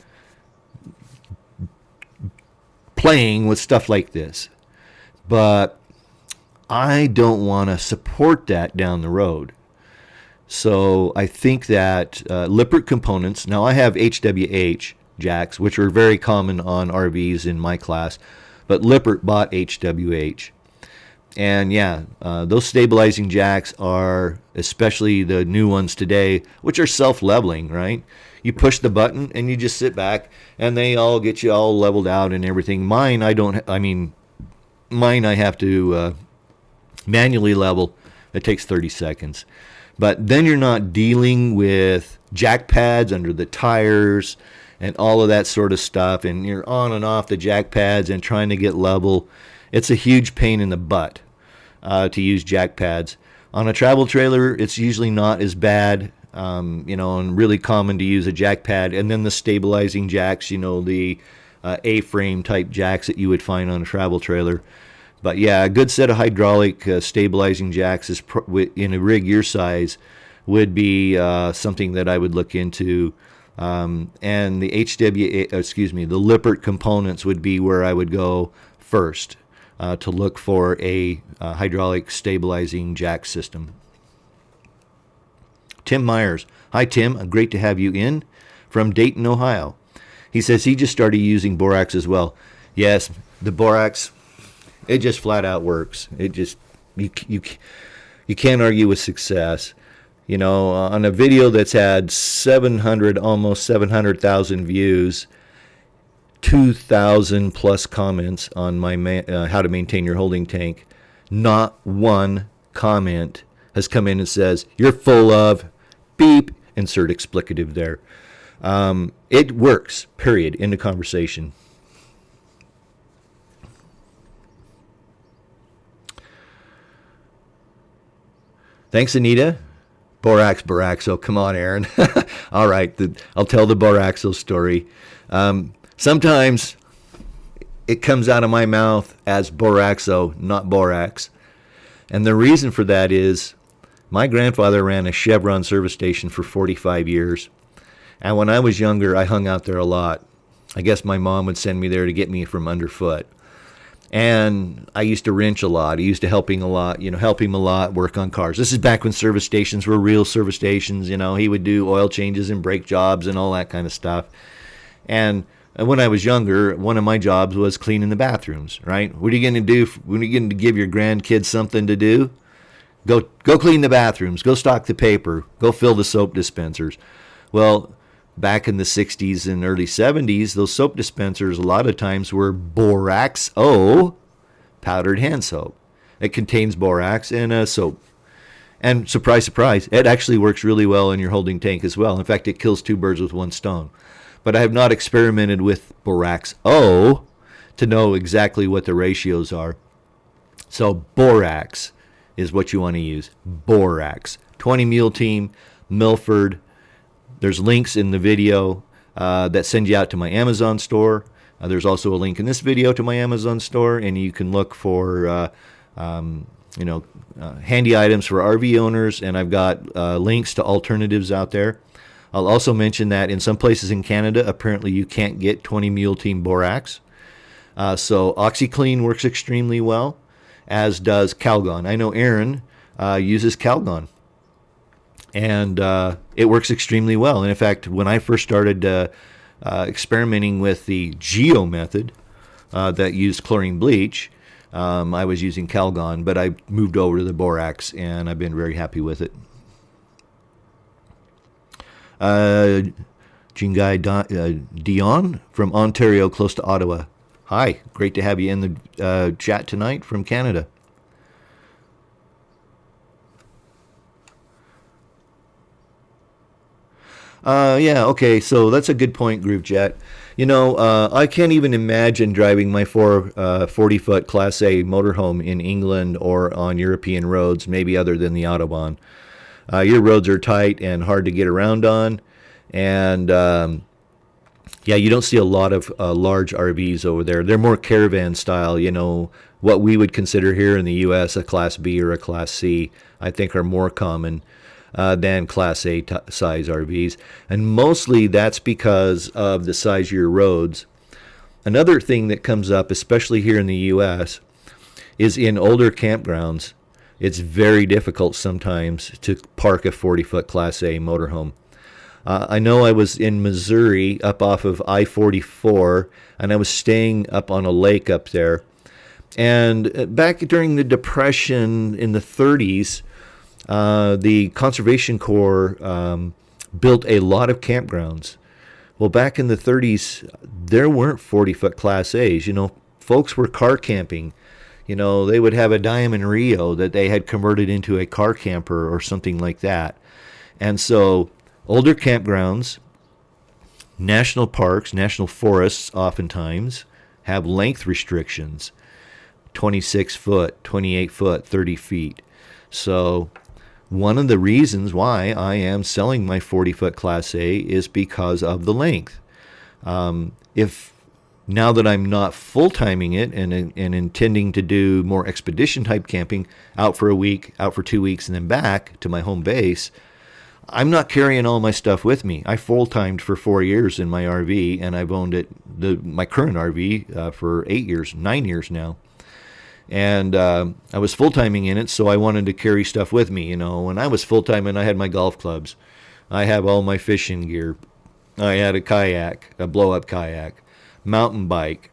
playing with stuff like this, but I don't want to support that down the road. So I think that Lippert Components, now I have HWH jacks, which are very common on RVs in my class, but Lippert bought HWH. And yeah, those stabilizing jacks are, especially the new ones today, which are self-leveling, right? You push the button and you just sit back and they all get you all leveled out and everything. Mine, mine I have to manually level. It takes 30 seconds. But then you're not dealing with jack pads under the tires and all of that sort of stuff. And you're on and off the jack pads and trying to get level. It's a huge pain in the butt to use jack pads. On a travel trailer, it's usually not as bad, and really common to use a jack pad. And then the stabilizing jacks, the A-frame type jacks that you would find on a travel trailer. But yeah, a good set of hydraulic stabilizing jacks is in a rig your size would be something that I would look into. And the the Lippert components would be where I would go first to look for a hydraulic stabilizing jack system. Tim Myers. Hi, Tim. Great to have you in from Dayton, Ohio. He says he just started using borax as well. Yes, the borax, it just flat out works. It just, you can't argue with success. On a video that's had almost 700,000 views, 2,000 plus comments on my how to maintain your holding tank, not one comment has come in and says, you're full of beep, insert explicative there. It works, period, end of conversation. Thanks, Anita. Boraxo. Come on, Aaron. All right, I'll tell the Boraxo story. Sometimes it comes out of my mouth as Boraxo, not borax. And the reason for that is my grandfather ran a Chevron service station for 45 years. And when I was younger, I hung out there a lot. I guess my mom would send me there to get me from underfoot. And I used to wrench a lot. I used to help him a lot, work on cars. This is back when service stations were real service stations. He would do oil changes and brake jobs and all that kind of stuff. And when I was younger, one of my jobs was cleaning the bathrooms, right? What are you going to do? When are you going to give your grandkids something to do? Go clean the bathrooms. Go stock the paper. Go fill the soap dispensers. Well, back in the 60s and early 70s, those soap dispensers a lot of times were Borax-O powdered hand soap. It contains borax and soap. And surprise, surprise, it actually works really well in your holding tank as well. In fact, it kills two birds with one stone. But I have not experimented with Borax-O to know exactly what the ratios are. So borax is what you want to use. Borax. 20 Mule Team, Milford. There's links in the video that send you out to my Amazon store. There's also a link in this video to my Amazon store, and you can look for handy items for RV owners, and I've got links to alternatives out there. I'll also mention that in some places in Canada, apparently you can't get 20 Mule Team Borax. So OxyClean works extremely well, as does Calgon. I know Aaron uses Calgon. And it works extremely well. And in fact, when I first started experimenting with the Geo method that used chlorine bleach, I was using Calgon, but I moved over to the borax, and I've been very happy with it. Jingai Dion from Ontario, close to Ottawa. Hi, great to have you in the chat tonight from Canada. Okay, so that's a good point, Groove Jet. I can't even imagine driving my 40-foot Class A motorhome in England or on European roads, maybe other than the Autobahn. Your roads are tight and hard to get around on, and you don't see a lot of large RVs over there. They're more caravan style, what we would consider here in the U.S. a Class B or a Class C, I think are more common than Class A size RVs. And mostly that's because of the size of your roads. Another thing that comes up, especially here in the U.S., is in older campgrounds, it's very difficult sometimes to park a 40-foot Class A motorhome. I know I was in Missouri up off of I-44, and I was staying up on a lake up there. And back during the Depression in the 30s, the Conservation Corps built a lot of campgrounds. Well, back in the 30s, there weren't 40-foot Class A's. Folks were car camping. They would have a Diamond Rio that they had converted into a car camper or something like that. And so older campgrounds, national parks, national forests oftentimes have length restrictions, 26 foot, 28 foot, 30 feet. So one of the reasons why I am selling my 40-foot Class A is because of the length. If now that I'm not full-timing it and intending to do more expedition-type camping, out for a week, out for 2 weeks, and then back to my home base, I'm not carrying all my stuff with me. I full-timed for 4 years in my RV, and I've owned my current RV for 9 years now. And I was full-timing in it, so I wanted to carry stuff with me. When I was full-timing, I had my golf clubs. I have all my fishing gear. I had a kayak, a blow-up kayak, mountain bike,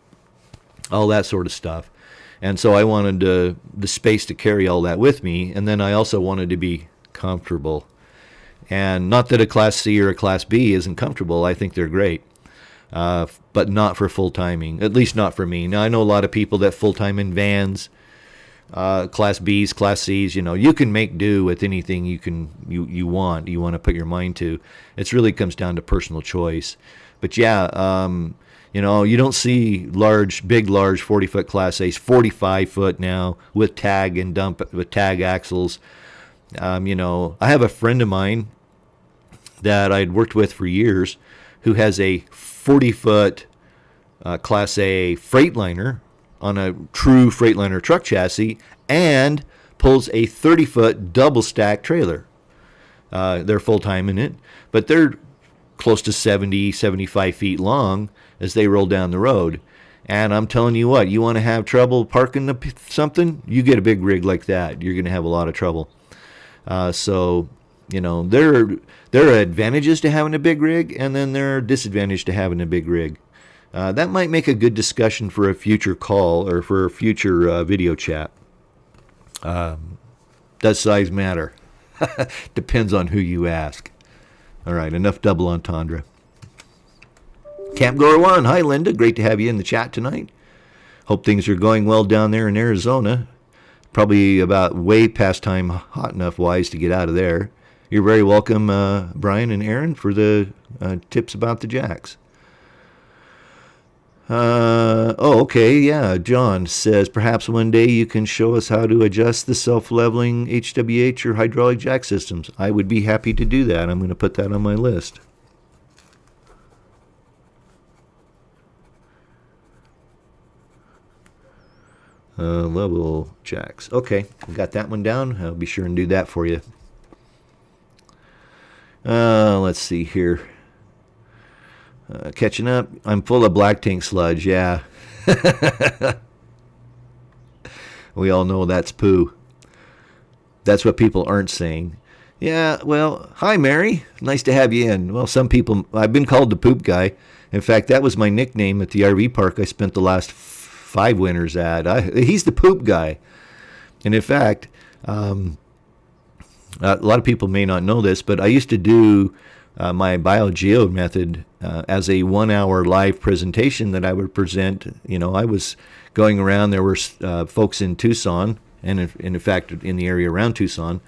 all that sort of stuff. And so I wanted the space to carry all that with me, and then I also wanted to be comfortable. And not that a Class C or a Class B isn't comfortable. I think they're great. But not for full-timing, at least not for me. Now, I know a lot of people that full-time in vans, Class Bs, Class Cs. You can make do with anything you want to put your mind to. It really comes down to personal choice. But yeah, you don't see big, large 40-foot Class A's, 45-foot now with tag and dump with tag axles. I have a friend of mine that I'd worked with for years who has a 40-foot Class A Freightliner on a true Freightliner truck chassis and pulls a 30-foot double-stack trailer. They're full-time in it, but they're close to 70, 75 feet long as they roll down the road. And I'm telling you what, you want to have trouble parking something, you get a big rig like that. You're going to have a lot of trouble. So there are advantages to having a big rig, and then there are disadvantages to having a big rig. That might make a good discussion for a future call or for a future video chat. Does size matter? Depends on who you ask. All right, enough double entendre. Camp Goer 1, hi Linda, great to have you in the chat tonight. Hope things are going well down there in Arizona. Probably about way past time hot enough wise to get out of there. You're very welcome, Brian and Aaron, for the tips about the jacks. Okay, yeah. John says, perhaps one day you can show us how to adjust the self-leveling HWH or hydraulic jack systems. I would be happy to do that. I'm going to put that on my list. Level jacks. Okay, got that one down. I'll be sure and do that for you. Let's see here. Catching up. I'm full of black tank sludge. Yeah. We all know that's poo. That's what people aren't saying. Yeah, well, hi, Mary. Nice to have you in. Well, some people, I've been called the poop guy. In fact, that was my nickname at the RV park I spent the last 5 winters at. He's the poop guy. And in fact, a lot of people may not know this, but I used to do my BioGeo method as a 1-hour live presentation that I would present. I was going around. There were folks in Tucson, and in fact in the area around Tucson,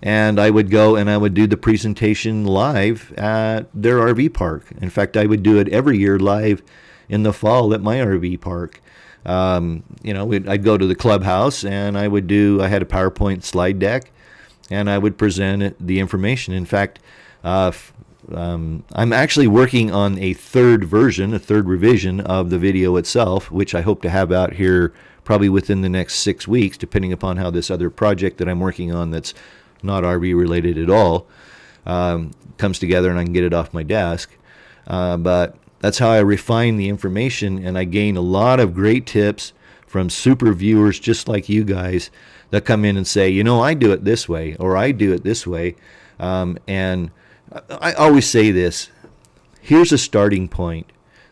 and I would go and I would do the presentation live at their RV park. In fact, I would do it every year live in the fall at my RV park. I'd go to the clubhouse and I had a PowerPoint slide deck, and I would present the information. In fact, I'm actually working on a third revision of the video itself, which I hope to have out here probably within the next 6 weeks, depending upon how this other project that I'm working on that's not RV related at all comes together and I can get it off my desk. But that's how I refine the information, and I gain a lot of great tips from super viewers just like you guys that come in and say, I do it this way, or I do it this way. And I always say this, here's a starting point.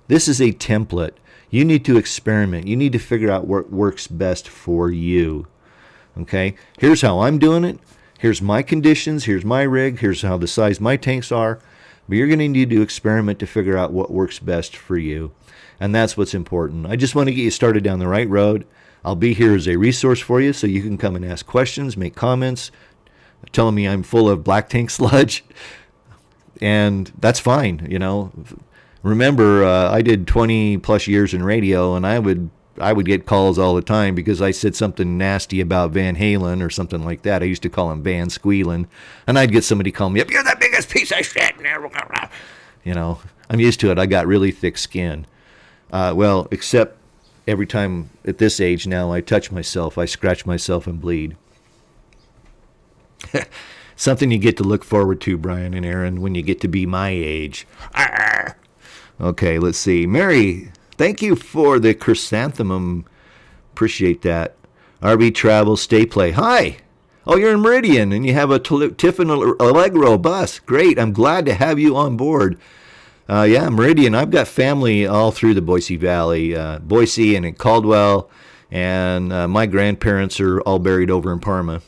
This is a template. You need to experiment. You need to figure out what works best for you. Okay? Here's how I'm doing it. Here's my conditions. Here's my rig. Here's how the size my tanks are. But you're going to need to experiment to figure out what works best for you. And that's what's important. I just want to get you started down the right road. I'll be here as a resource for you so you can come and ask questions, make comments, telling me I'm full of black tank sludge. And that's fine, you know. Remember, I did 20 plus years in radio, and I would get calls all the time because I said something nasty about Van Halen or something like that. I used to call him Van Squealing, and I'd get somebody call me up, "You're the biggest piece of shit." You know, I'm used to it. I got really thick skin. Well, except every time at this age now I touch myself, I scratch myself and bleed. Something you get to look forward to, Brian and Aaron, when you get to be my age. Arr! Okay, let's see. Mary, thank you for the chrysanthemum. Appreciate that. RV Travel, Stay Play. Hi. Oh, you're in Meridian, and you have a Tiffin Allegro bus. Great. I'm glad to have you on board. Yeah, Meridian. I've got family all through the Boise Valley, Boise and in Caldwell, and my grandparents are all buried over in Parma.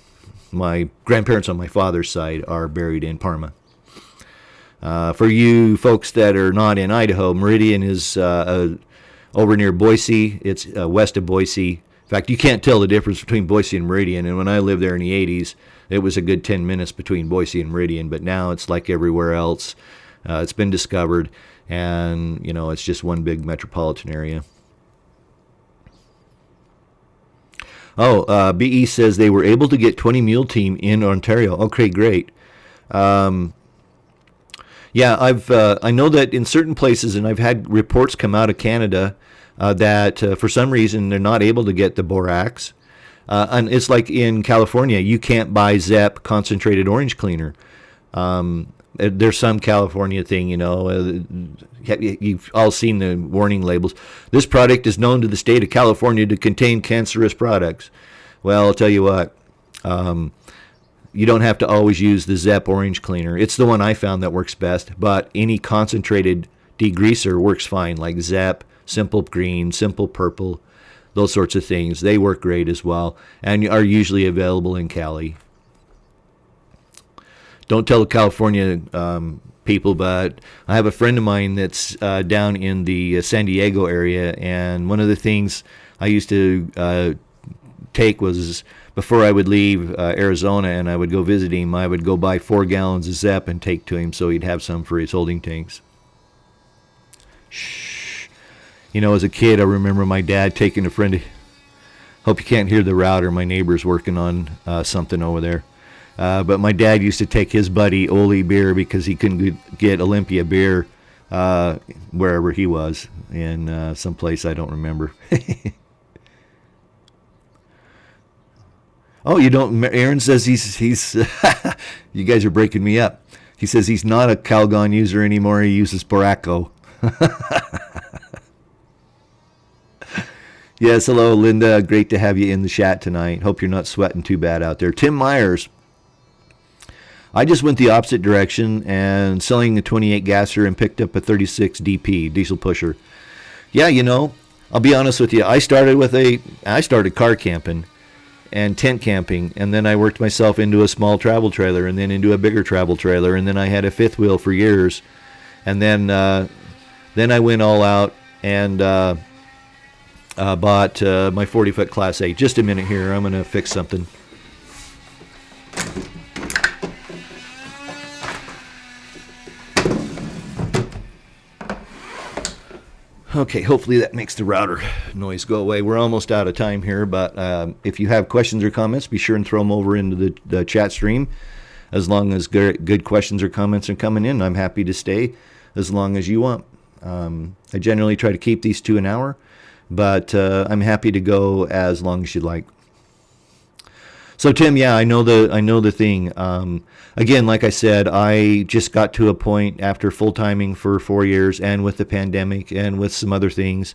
My grandparents on my father's side are buried in Parma. For you folks that are not in Idaho, Meridian is over near Boise. It's west of Boise. In fact, you can't tell the difference between Boise and Meridian. And when I lived there in the 80s, it was a good 10 minutes between Boise and Meridian. But now it's like everywhere else. It's been discovered, and, you know, it's just one big metropolitan area. Oh, BE says they were able to get 20 Mule Team in Ontario. Okay, great. Yeah, I know that in certain places, and I've had reports come out of Canada that for some reason they're not able to get the borax. And it's like in California, you can't buy ZEP concentrated orange cleaner. There's some California thing, you know, you've all seen the warning labels. This product is known to the state of California to contain cancerous products. Well, I'll tell you what, you don't have to always use the ZEP orange cleaner. It's the one I found that works best, but any concentrated degreaser works fine, like ZEP, Simple Green, Simple Purple, those sorts of things. They work great as well and are usually available in Cali. Don't tell the California people, but I have a friend of mine that's down in the San Diego area, and one of the things I used to take was, before I would leave Arizona and I would go visit him, I would go buy 4 gallons of ZEP and take to him so he'd have some for his holding tanks. Shh. You know, as a kid, I remember my dad taking a friend. Hope you can't hear the router. My neighbor's working on something over there. But my dad used to take his buddy Ole beer because he couldn't get Olympia beer wherever he was, in some place I don't remember. Oh, you don't? Aaron says he's you guys are breaking me up. He says he's not a Calgon user anymore. He uses Boraco. Yes, hello, Linda. Great to have you in the chat tonight. Hope you're not sweating too bad out there. Tim Myers. I just went the opposite direction and selling a 28 gasser and picked up a 36 DP, diesel pusher. Yeah, you know, I'll be honest with you. I started car camping and tent camping, and then I worked myself into a small travel trailer and then into a bigger travel trailer, and then I had a fifth wheel for years. And then I went all out and bought my 40-foot Class A. Just a minute here. I'm going to fix something. Okay, hopefully that makes the router noise go away. We're almost out of time here, but if you have questions or comments, be sure and throw them over into the chat stream. As long as good questions or comments are coming in, I'm happy to stay as long as you want. I generally try to keep these to an hour, but I'm happy to go as long as you'd like. So Tim, yeah, I know the thing. Again, like I said, I just got to a point after full-timing for 4 years and with the pandemic and with some other things,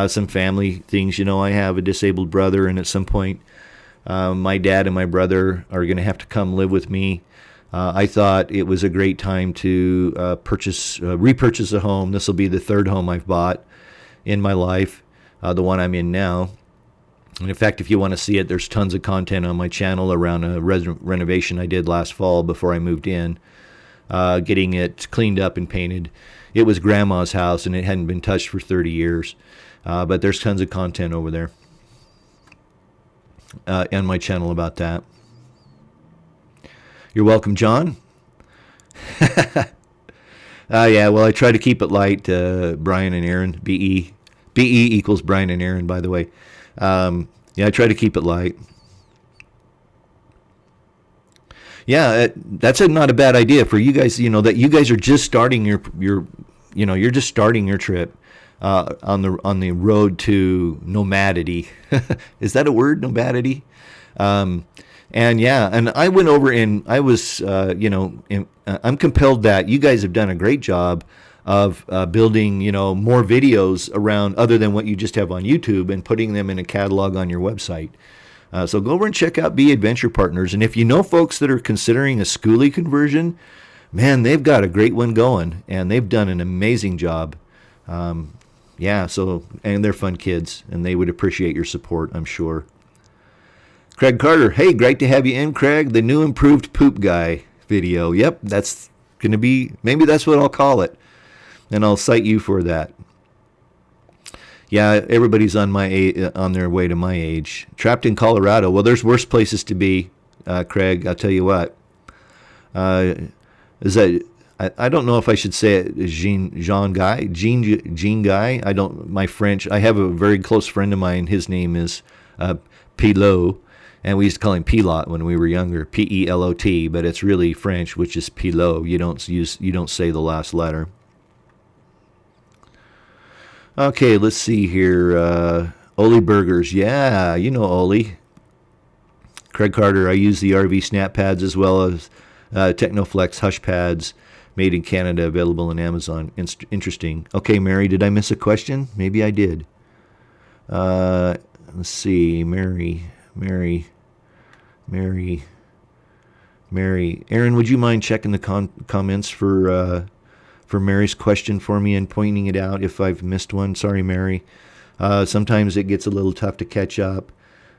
some family things. You know, I have a disabled brother, and at some point my dad and my brother are going to have to come live with me. I thought it was a great time to repurchase a home. This will be the third home I've bought. in my life, the one I'm in now. And in fact, if you want to see it, there's tons of content on my channel around a renovation I did last fall before I moved in, getting it cleaned up and painted. It was Grandma's house, and it hadn't been touched for 30 years. But there's tons of content over there on my channel about that. You're welcome, John. Yeah, well, I try to keep it light, Brian and Aaron, BE. BE equals Brian and Aaron, by the way. Yeah, I try to keep it light. Yeah, that's not a bad idea for you guys. You know that you guys are just starting your you're just starting your trip on the road to nomadity. Is that a word, nomadity? And yeah, and I went over and I was I'm compelled that you guys have done a great job of building, more videos around other than what you just have on YouTube and putting them in a catalog on your website. So go over and check out Be Adventure Partners. And if you know folks that are considering a schoolie conversion, man, they've got a great one going, and they've done an amazing job. Yeah, so, and they're fun kids, and they would appreciate your support, I'm sure. Craig Carter, hey, great to have you in, Craig. The new improved poop guy video. Yep, that's going to be, maybe that's what I'll call it. And I'll cite you for that. Yeah, everybody's on their way to my age. Trapped in Colorado. Well, there's worse places to be, Craig. I'll tell you what. Is that I don't know if I should say it Jean Guy. I don't. My French. I have a very close friend of mine. His name is Pilot, and we used to call him Pilot when we were younger. Pelot, but it's really French, which is Pilot. You don't say the last letter. Okay, let's see here. Oli Burgers. Yeah, you know Oli. Craig Carter, I use the RV snap pads as well as Technoflex hush pads made in Canada, available on Amazon. Interesting. Okay, Mary, did I miss a question? Maybe I did. Let's see. Mary. Aaron, would you mind checking the comments for Mary's question for me and pointing it out if I've missed one? Sorry, Mary. Sometimes it gets a little tough to catch up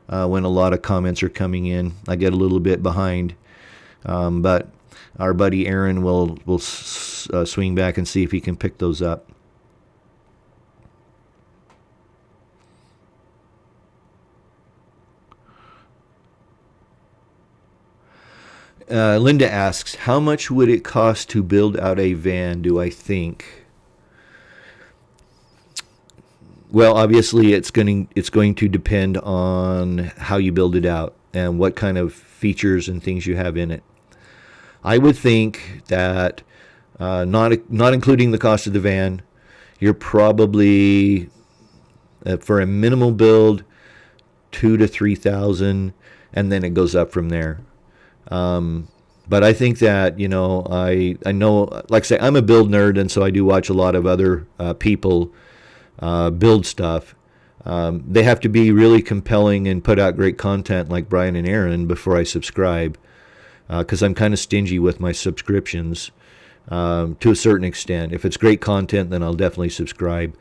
when a lot of comments are coming in. I get a little bit behind, but our buddy Aaron will swing back and see if he can pick those up. Linda asks, how much would it cost to build out a van, do I think? Well, obviously it's going to depend on how you build it out and what kind of features and things you have in it. I would think that not including the cost of the van, you're probably for a minimal build $2,000 to $3,000, and then it goes up from there. But I think that, I know, like I say, I'm a build nerd, and so I do watch a lot of other people build stuff. They have to be really compelling and put out great content like Brian and Aaron before I subscribe, because I'm kind of stingy with my subscriptions to a certain extent. If it's great content, then I'll definitely subscribe.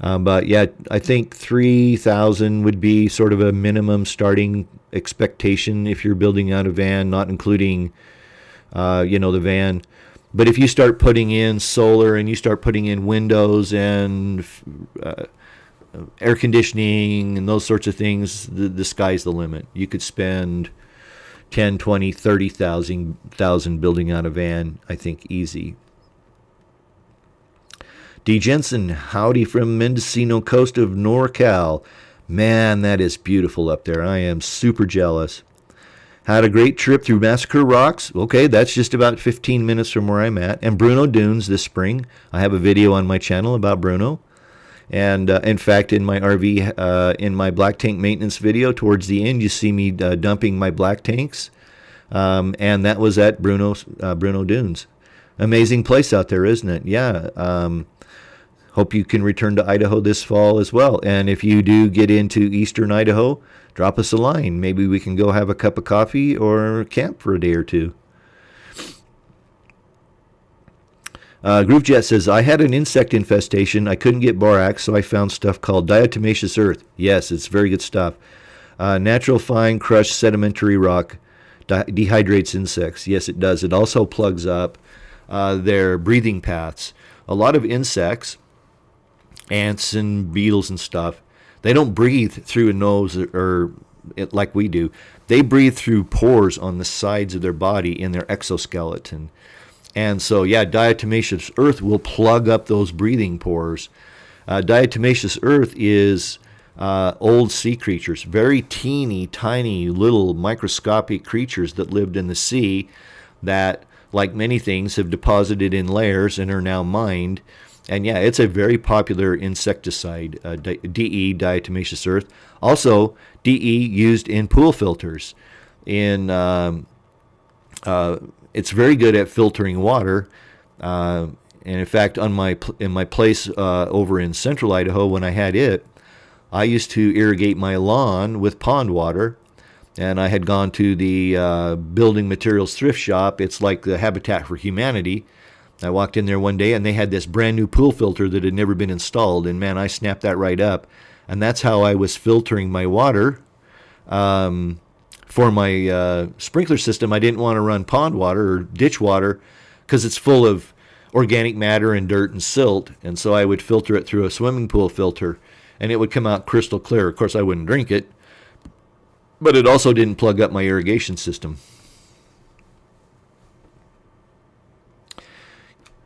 But yeah, I think 3,000 would be sort of a minimum starting expectation if you're building out a van, not including, the van. But if you start putting in solar and you start putting in windows and air conditioning and those sorts of things, the sky's the limit. You could spend 10, 20, 30,000 building out a van, I think, easy. D. Jensen, howdy from Mendocino coast of NorCal. Man, that is beautiful up there. I am super jealous. Had a great trip through Massacre Rocks. Okay, that's just about 15 minutes from where I'm at. And Bruno Dunes this spring. I have a video on my channel about Bruno. And in fact, in my RV, in my black tank maintenance video, towards the end, you see me dumping my black tanks. And that was at Bruno Dunes. Amazing place out there, isn't it? Yeah. Hope you can return to Idaho this fall as well. And if you do get into eastern Idaho, drop us a line. Maybe we can go have a cup of coffee or camp for a day or two. GrooveJet says, I had an insect infestation. I couldn't get borax, so I found stuff called diatomaceous earth. Yes, it's very good stuff. Natural fine crushed sedimentary rock dehydrates insects. Yes, it does. It also plugs up their breathing paths. A lot of insects, ants and beetles and stuff, they don't breathe through a nose or like we do. They breathe through pores on the sides of their body in their exoskeleton. And so, yeah, diatomaceous earth will plug up those breathing pores. Diatomaceous earth is old sea creatures, very teeny, tiny, little microscopic creatures that lived in the sea that, like many things, have deposited in layers and are now mined. And yeah, it's a very popular insecticide, DE, diatomaceous earth. Also, DE used in pool filters. It's very good at filtering water. And in fact, in my place over in central Idaho, when I had it, I used to irrigate my lawn with pond water. And I had gone to the building materials thrift shop. It's like the Habitat for Humanity. I walked in there one day and they had this brand new pool filter that had never been installed. And man, I snapped that right up. And that's how I was filtering my water. For my sprinkler system, I didn't want to run pond water or ditch water because it's full of organic matter and dirt and silt. And so I would filter it through a swimming pool filter and it would come out crystal clear. Of course, I wouldn't drink it, but it also didn't plug up my irrigation system.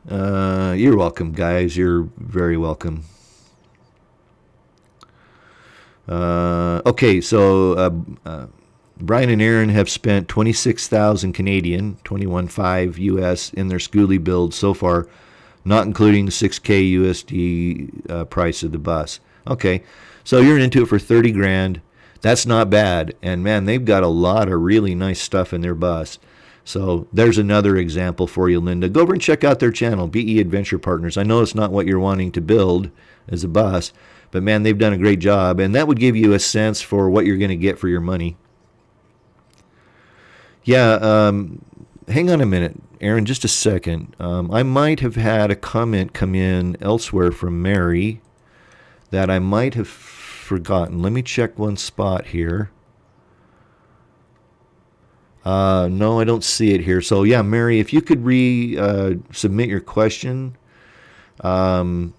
You're welcome, guys. You're very welcome. Okay, so Brian and Aaron have spent 26,000 Canadian, 21.5 US in their schoolie build so far, not including the 6K USD price of the bus. Okay, so you're into it for 30 grand. That's not bad. And man, they've got a lot of really nice stuff in their bus. So there's another example for you, Linda. Go over and check out their channel, BE Adventure Partners. I know it's not what you're wanting to build as a bus, but man, they've done a great job. And that would give you a sense for what you're going to get for your money. Yeah, hang on a minute, Aaron, just a second. I might have had a comment come in elsewhere from Mary that I might have forgotten. Let me check one spot here. No, I don't see it here. So yeah, Mary, if you could submit your question. I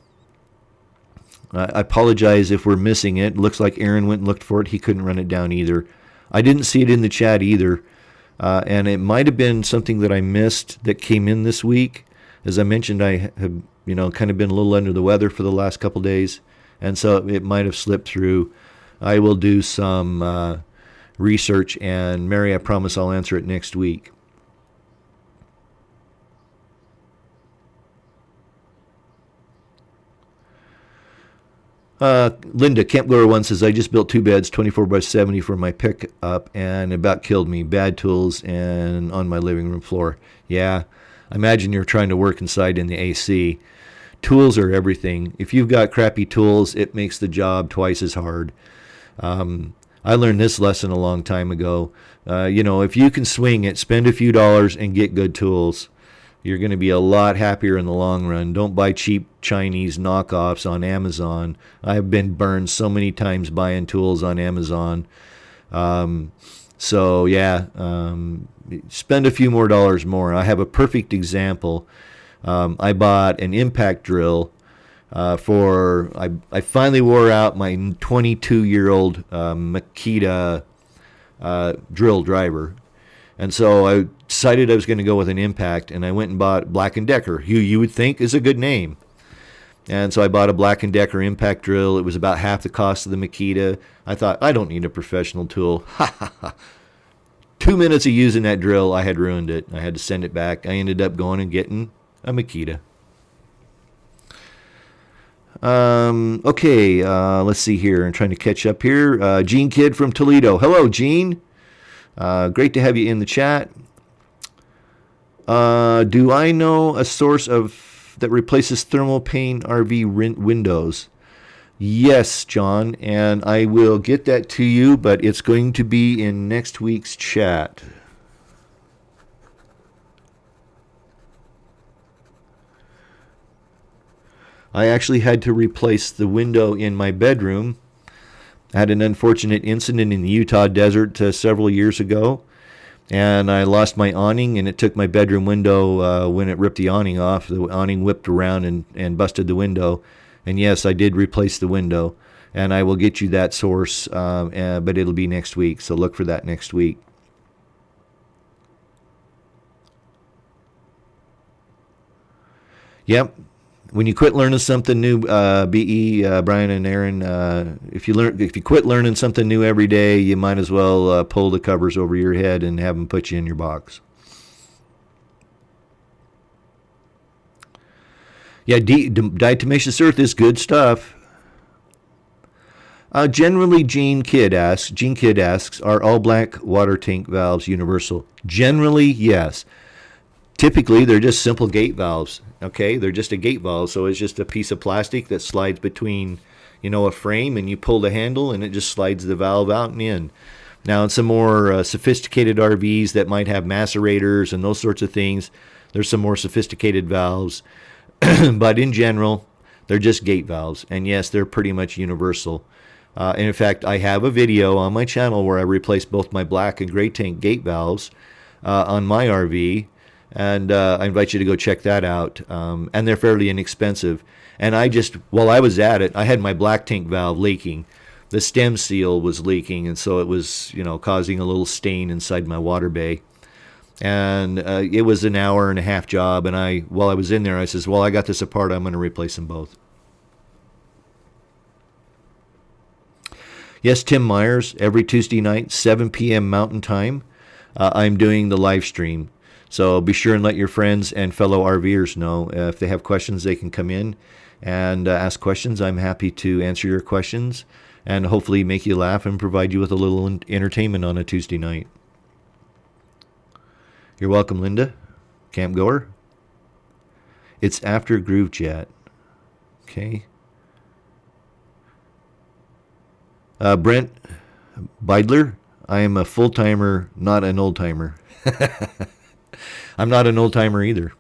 apologize if we're missing it. Looks like Aaron went and looked for it. He couldn't run it down either. I didn't see it in the chat either. And it might have been something that I missed that came in this week. As I mentioned, I have, kind of been a little under the weather for the last couple days. And so it might have slipped through. I will do some research, and Mary, I promise I'll answer it next week. Linda, Camp Goer 1 says, I just built 2 beds, 24 by 70 for my pickup, and it about killed me. Bad tools and on my living room floor. Yeah, I imagine you're trying to work inside in the AC. Tools are everything. If you've got crappy tools, it makes the job twice as hard. I learned this lesson a long time ago. If you can swing it, spend a few dollars and get good tools. You're going to be a lot happier in the long run. Don't buy cheap Chinese knockoffs on Amazon. I've been burned so many times buying tools on Amazon. Spend a few more dollars more. I have a perfect example. I bought an impact drill I finally wore out my 22-year-old Makita drill driver. And so I decided I was going to go with an impact, and I went and bought Black & Decker, who you would think is a good name. And so I bought a Black & Decker impact drill. It was about half the cost of the Makita. I thought, I don't need a professional tool. 2 minutes of using that drill, I had ruined it. I had to send it back. I ended up going and getting a Makita. Okay, let's see here. I'm trying to catch up here. Gene Kidd from Toledo. Hello, Gene. Great to have you in the chat. Do I know a source that replaces thermal pane RV windows? Yes, John, and I will get that to you, but it's going to be in next week's chat. I actually had to replace the window in my bedroom. I had an unfortunate incident in the Utah desert several years ago, and I lost my awning, and it took my bedroom window when it ripped the awning off. The awning whipped around and busted the window. And yes, I did replace the window, and I will get you that source, but it'll be next week, so look for that next week. Yep. When you quit learning something new, BE, Brian and Aaron, if you quit learning something new every day, you might as well pull the covers over your head and have them put you in your box. Yeah, diatomaceous earth is good stuff. Generally, Gene Kidd asks, are all black water tank valves universal? Generally, yes. Typically, they're just simple gate valves. Okay, they're just a gate valve, so it's just a piece of plastic that slides between, a frame, and you pull the handle, and it just slides the valve out and in. Now, in some more sophisticated RVs that might have macerators and those sorts of things, there's some more sophisticated valves. But in general, they're just gate valves, and yes, they're pretty much universal. And in fact, I have a video on my channel where I replaced both my black and gray tank gate valves on my RV. And I invite you to go check that out. And they're fairly inexpensive. And while I was at it, I had my black tank valve leaking. The stem seal was leaking, and so it was, causing a little stain inside my water bay. And it was an hour and a half job. And while I was in there, I says, well, I got this apart. I'm going to replace them both. Yes, Tim Myers, every Tuesday night, 7 p.m. Mountain Time, I'm doing the live stream. So be sure and let your friends and fellow RVers know. If they have questions, they can come in and ask questions. I'm happy to answer your questions and hopefully make you laugh and provide you with a little entertainment on a Tuesday night. You're welcome, Linda. Camp goer. It's after Groove Jet. Okay. Brent Beidler, I am a full-timer, not an old-timer. I'm not an old-timer either.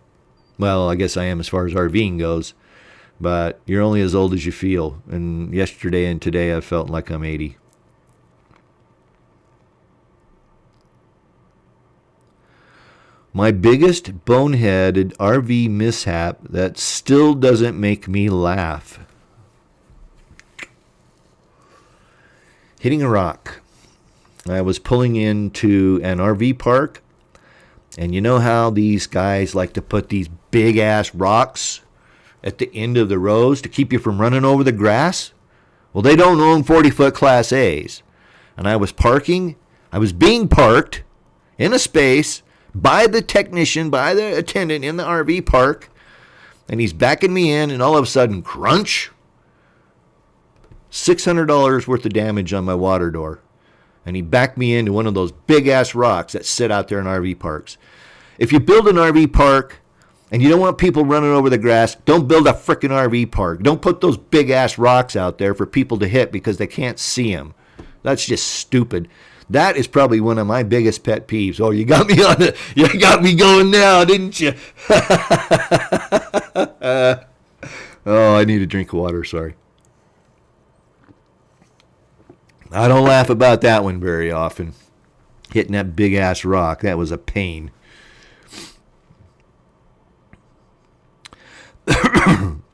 Well, I guess I am as far as RVing goes, but you're only as old as you feel. And yesterday and today I felt like I'm 80. My biggest boneheaded RV mishap that still doesn't make me laugh. Hitting a rock. I was pulling into an RV park, and you know how these guys like to put these big-ass rocks at the end of the rows to keep you from running over the grass? Well, they don't own 40-foot Class A's. And I was being parked in a space by the technician, by the attendant in the RV park, and he's backing me in, and all of a sudden, crunch, $600 worth of damage on my water door. And he backed me into one of those big-ass rocks that sit out there in RV parks. If you build an RV park and you don't want people running over the grass, don't build a frickin' RV park. Don't put those big-ass rocks out there for people to hit because they can't see them. That's just stupid. That is probably one of my biggest pet peeves. Oh, you got me on it. You got me going now, didn't you? Oh, I need a drink of water. Sorry. I don't laugh about that one very often. Hitting that big-ass rock, that was a pain.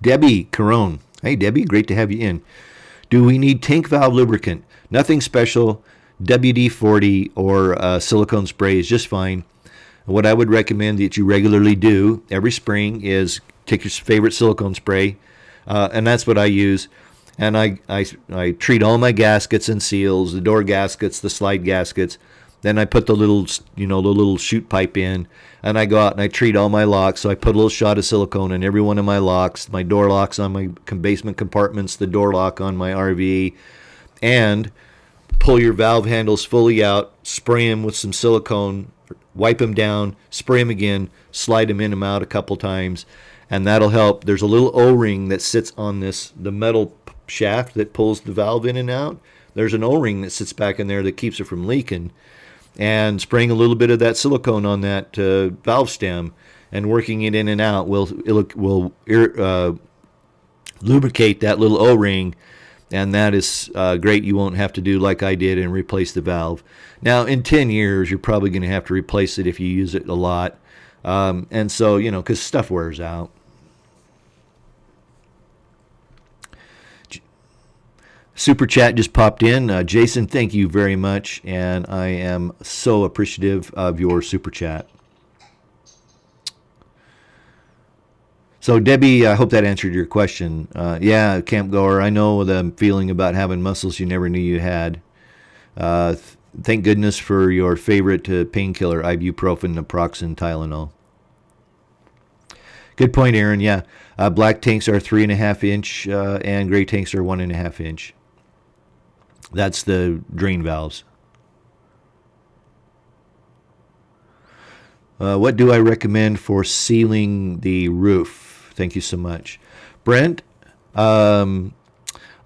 Debbie Carone. Hey, Debbie, great to have you in. Do we need tank valve lubricant? Nothing special. WD-40 or silicone spray is just fine. What I would recommend that you regularly do every spring is take your favorite silicone spray, and that's what I use. And I treat all my gaskets and seals, the door gaskets, the slide gaskets. Then I put the little chute pipe in, and I go out and I treat all my locks. So I put a little shot of silicone in every one of my locks, my door locks on my basement compartments, the door lock on my RV, and pull your valve handles fully out, spray them with some silicone, wipe them down, spray them again, slide them in and out a couple times, and that'll help. There's a little O-ring that sits on the metal shaft that pulls the valve in and out. There's an O-ring that sits back in there that keeps it from leaking. And spraying a little bit of that silicone on that valve stem and working it in and out will lubricate that little O-ring, and that is great. You won't have to do like I did and replace the valve. Now, in 10 years, you're probably going to have to replace it if you use it a lot. And so, because stuff wears out. Super chat just popped in. Jason, thank you very much, and I am so appreciative of your super chat. So, Debbie, I hope that answered your question. Yeah, camp goer, I know the feeling about having muscles you never knew you had. Thank goodness for your favorite painkiller, ibuprofen, naproxen, Tylenol. Good point, Aaron. Yeah, black tanks are 3.5 inch, and gray tanks are 1.5 inch. That's the drain valves. What do I recommend for sealing the roof? Thank you so much. Brent, I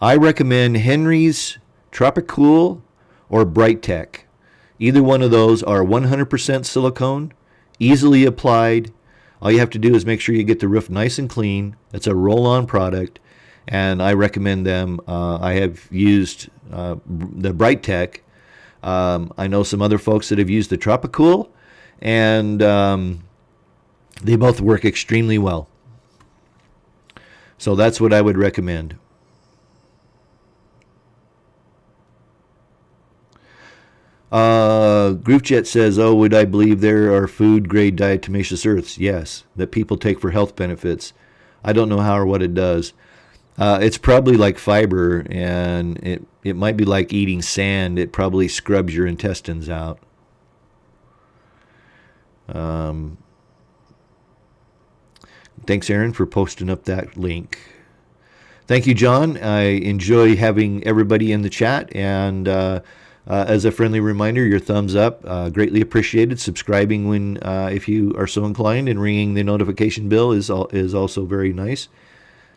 recommend Henry's, Tropicool, or Bright Tech. Either one of those are 100% silicone, easily applied. All you have to do is make sure you get the roof nice and clean. It's a roll-on product, and I recommend them. I have used the Bright Tech. I know some other folks that have used the Tropicool, and they both work extremely well. So that's what I would recommend. GroupJet says, oh, would I believe there are food-grade diatomaceous earths? Yes, that people take for health benefits. I don't know how or what it does. It's probably like fiber, and it might be like eating sand. It probably scrubs your intestines out. Thanks, Aaron, for posting up that link. Thank you, John. I enjoy having everybody in the chat, and as a friendly reminder, your thumbs up, greatly appreciated. Subscribing when, if you are so inclined, and ringing the notification bell is also very nice.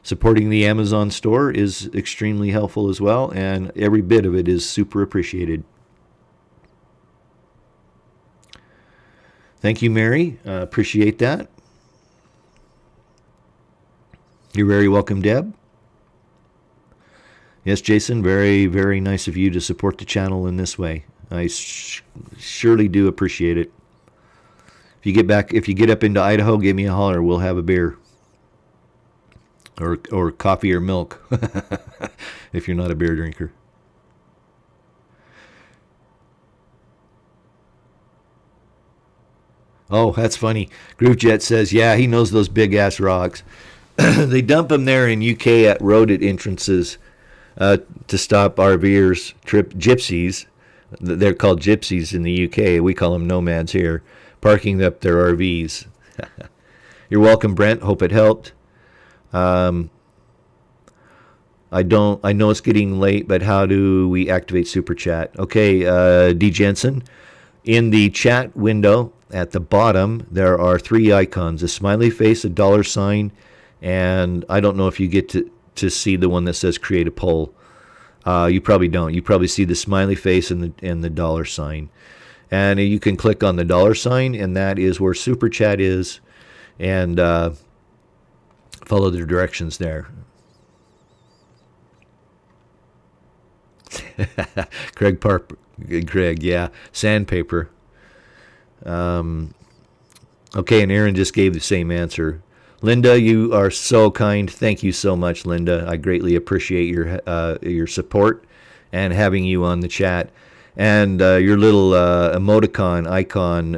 Supporting the Amazon store is extremely helpful as well, and every bit of it is super appreciated. Thank you, Mary. Appreciate that. You're very welcome, Deb. Yes, Jason, very, very nice of you to support the channel in this way. I surely do appreciate it. If you get up into Idaho, give me a holler. We'll have a beer. Or coffee or milk, if you're not a beer drinker. Oh, that's funny. GrooveJet says, yeah, he knows those big-ass rocks. They dump them there in UK at road entrances to stop RV'ers, gypsies. They're called gypsies in the UK. We call them nomads here, parking up their RVs. You're welcome, Brent. Hope it helped. I know it's getting late, but how do we activate Super Chat? Okay, D. Jensen, in the chat window at the bottom, there are 3 icons, a smiley face, a $sign, and I don't know if you get to see the one that says create a poll. You probably don't. You probably see the smiley face and the $sign. And you can click on the $sign, and that is where Super Chat is, and follow the directions there. Craig, yeah, sandpaper. Okay, and Aaron just gave the same answer. Linda, you are so kind. Thank you so much, Linda. I greatly appreciate your support and having you on the chat. And your little emoticon icon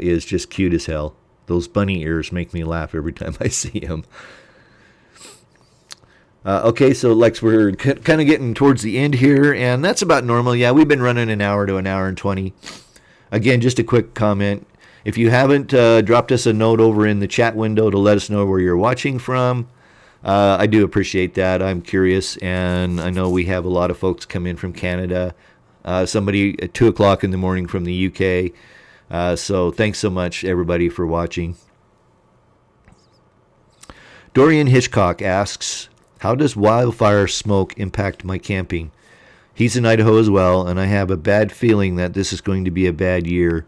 is just cute as hell. Those bunny ears make me laugh every time I see them. Okay, so Lex, we're kind of getting towards the end here, and that's about normal. Yeah, we've been running an hour to an hour and 20. Again, just a quick comment. If you haven't dropped us a note over in the chat window to let us know where you're watching from, I do appreciate that. I'm curious, and I know we have a lot of folks come in from Canada, somebody at 2 o'clock in the morning from the UK. So thanks so much, everybody, for watching. Dorian Hitchcock asks, how does wildfire smoke impact my camping? He's in Idaho as well, and I have a bad feeling that this is going to be a bad year.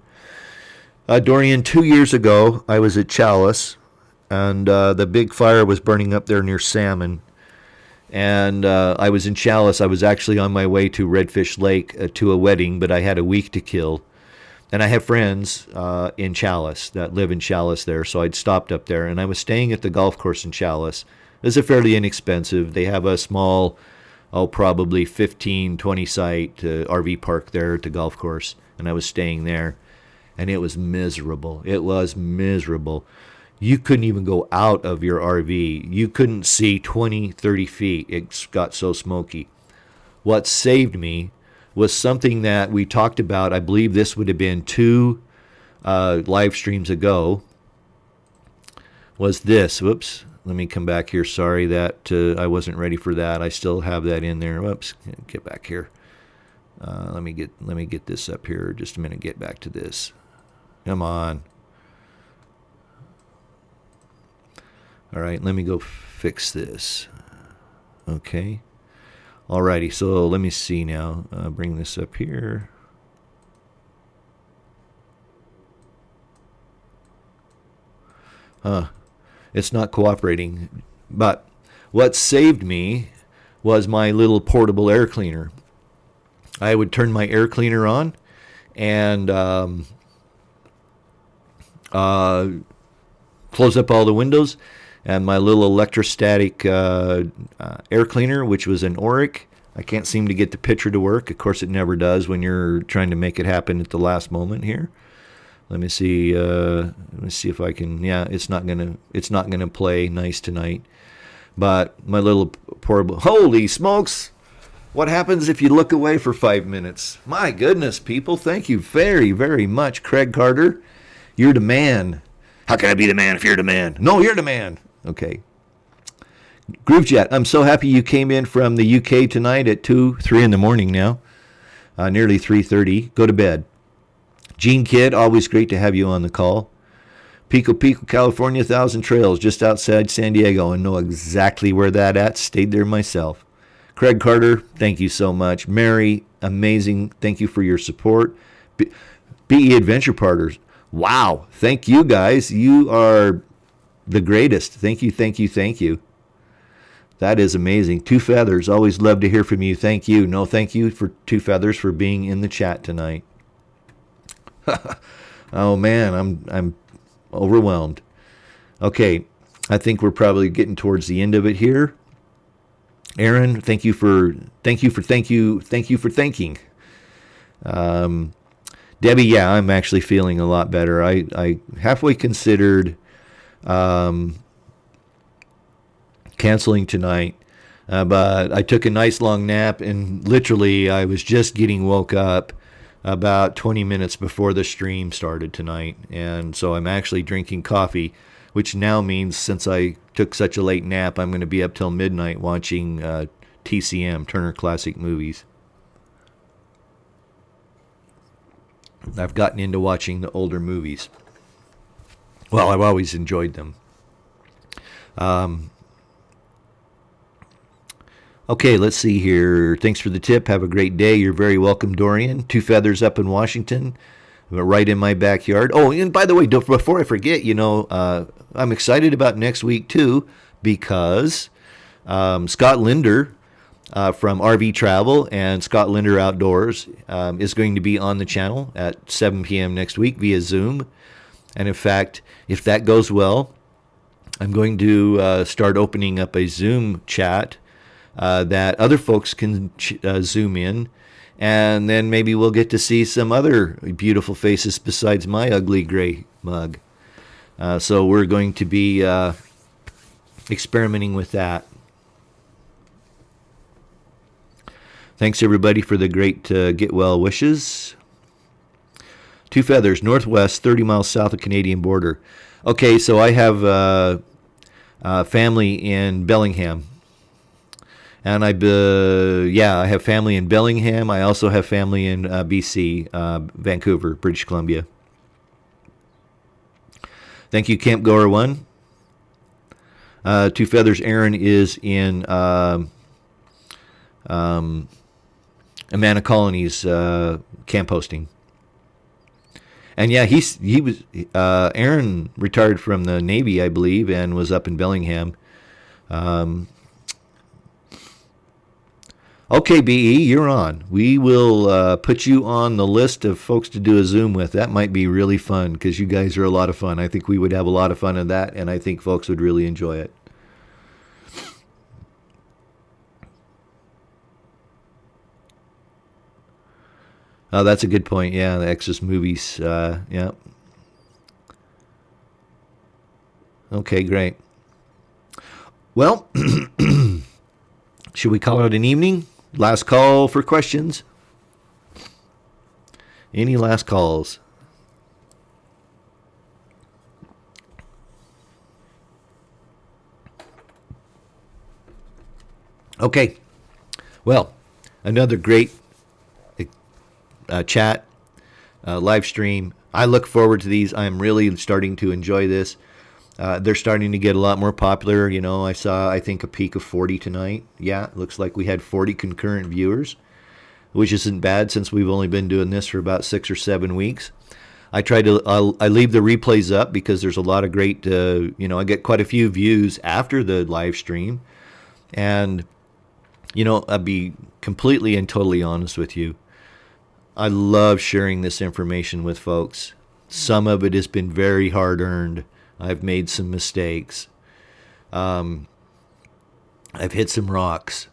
Dorian, 2 years ago, I was at Chalice, and the big fire was burning up there near Salmon. And I was in Chalice. I was actually on my way to Redfish Lake to a wedding, but I had a week to kill. And I have friends in Chalice that live in Chalice there, so I'd stopped up there. And I was staying at the golf course in Chalice. It's a fairly inexpensive. They have a small, probably 15, 20 site RV park there at the golf course. And I was staying there. And it was miserable. It was miserable. You couldn't even go out of your RV. You couldn't see 20, 30 feet. It got so smoky. What saved me was something that we talked about. I believe this would have been 2 live streams ago. Was this. Whoops. Let me come back here. Sorry that I wasn't ready for that. I still have that in there. Whoops. Get back here. Let me get this up here. Just a minute. Get back to this. Come on. All right, let me go fix this. Okay. Alrighty, so let me see now. Bring this up here. It's not cooperating. But what saved me was my little portable air cleaner. I would turn my air cleaner on and close up all the windows. And my little electrostatic air cleaner, which was an Auric. I can't seem to get the picture to work. Of course, it never does when you're trying to make it happen at the last moment here. Let me see. Let me see if I can. Yeah, it's not gonna play nice tonight. But my little portable. Holy smokes! What happens if you look away for 5 minutes? My goodness, people! Thank you very, very much, Craig Carter. You're the man. How can I be the man if you're the man? No, you're the man. Okay. Groovejet, I'm so happy you came in from the UK tonight at 2, 3 in the morning now. Nearly 3:30. Go to bed. Gene Kidd, always great to have you on the call. Pico Pico, California, 1,000 Trails, just outside San Diego. I know exactly where that at. Stayed there myself. Craig Carter, thank you so much. Mary, amazing. Thank you for your support. BE Adventure Partners. Wow. Thank you, guys. You are the greatest. Thank you, thank you, thank you. That is amazing. Two Feathers, always love to hear from you. Thank you. No, thank you for Two Feathers for being in the chat tonight. Oh man, I'm overwhelmed. Okay, I think we're probably getting towards the end of it here. Aaron, thank you for thanking. Debbie, yeah, I'm actually feeling a lot better. I halfway considered canceling tonight, but I took a nice long nap, and literally I was just getting woke up about 20 minutes before the stream started tonight, and so I'm actually drinking coffee, which now means since I took such a late nap, I'm going to be up till midnight watching TCM, Turner Classic Movies. I've gotten into watching the older movies. Well, I've always enjoyed them. Okay, let's see here. Thanks for the tip. Have a great day. You're very welcome, Dorian. Two Feathers up in Washington, right in my backyard. Oh, and by the way, before I forget, I'm excited about next week too, because Scott Linder from RV Travel and Scott Linder Outdoors is going to be on the channel at 7 p.m. next week via Zoom. And in fact, if that goes well, I'm going to start opening up a Zoom chat that other folks can Zoom in, and then maybe we'll get to see some other beautiful faces besides my ugly gray mug. So we're going to be experimenting with that. Thanks, everybody, for the great get well wishes. Two Feathers, northwest, 30 miles south of Canadian border. Okay, so I have family in Bellingham. And I have family in Bellingham. I also have family in BC, Vancouver, British Columbia. Thank you, Camp Goer 1. Two Feathers, Aaron is in Amana Colony's camp hosting. And yeah, he was Aaron retired from the Navy, I believe, and was up in Bellingham. Okay, BE, you're on. We will put you on the list of folks to do a Zoom with. That might be really fun because you guys are a lot of fun. I think we would have a lot of fun in that, and I think folks would really enjoy it. Oh, that's a good point. Yeah, the Exorcist movies. Yeah. Okay, great. Well, should we call it an evening? Last call for questions. Any last calls? Okay. Well, another great chat, live stream. I look forward to these. I'm really starting to enjoy this. They're starting to get a lot more popular. You know, I think, a peak of 40 tonight. Yeah, it looks like we had 40 concurrent viewers, which isn't bad since we've only been doing this for about 6 or 7 weeks. I leave the replays up because there's a lot of great, I get quite a few views after the live stream. And, I'll be completely and totally honest with you. I love sharing this information with folks. Some of it has been very hard earned. I've made some mistakes. I've hit some rocks.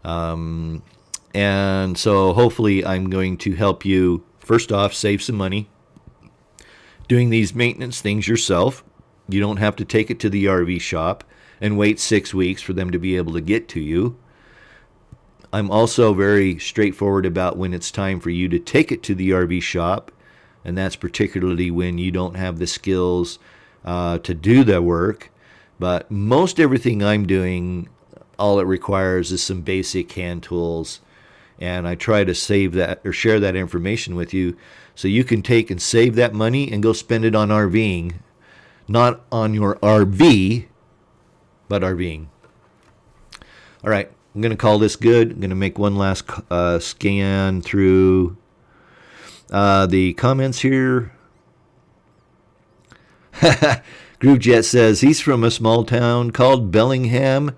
And so hopefully I'm going to help you, first off, save some money doing these maintenance things yourself. You don't have to take it to the RV shop and wait 6 weeks for them to be able to get to you. I'm also very straightforward about when it's time for you to take it to the RV shop, and that's particularly when you don't have the skills to do the work. But most everything I'm doing, all it requires is some basic hand tools, and I try to save that or share that information with you so you can take and save that money and go spend it on RVing, not on your RV, but RVing. All right, I'm going to call this good. I'm going to make one last scan through the comments here. Groovejet says he's from a small town called Bellingham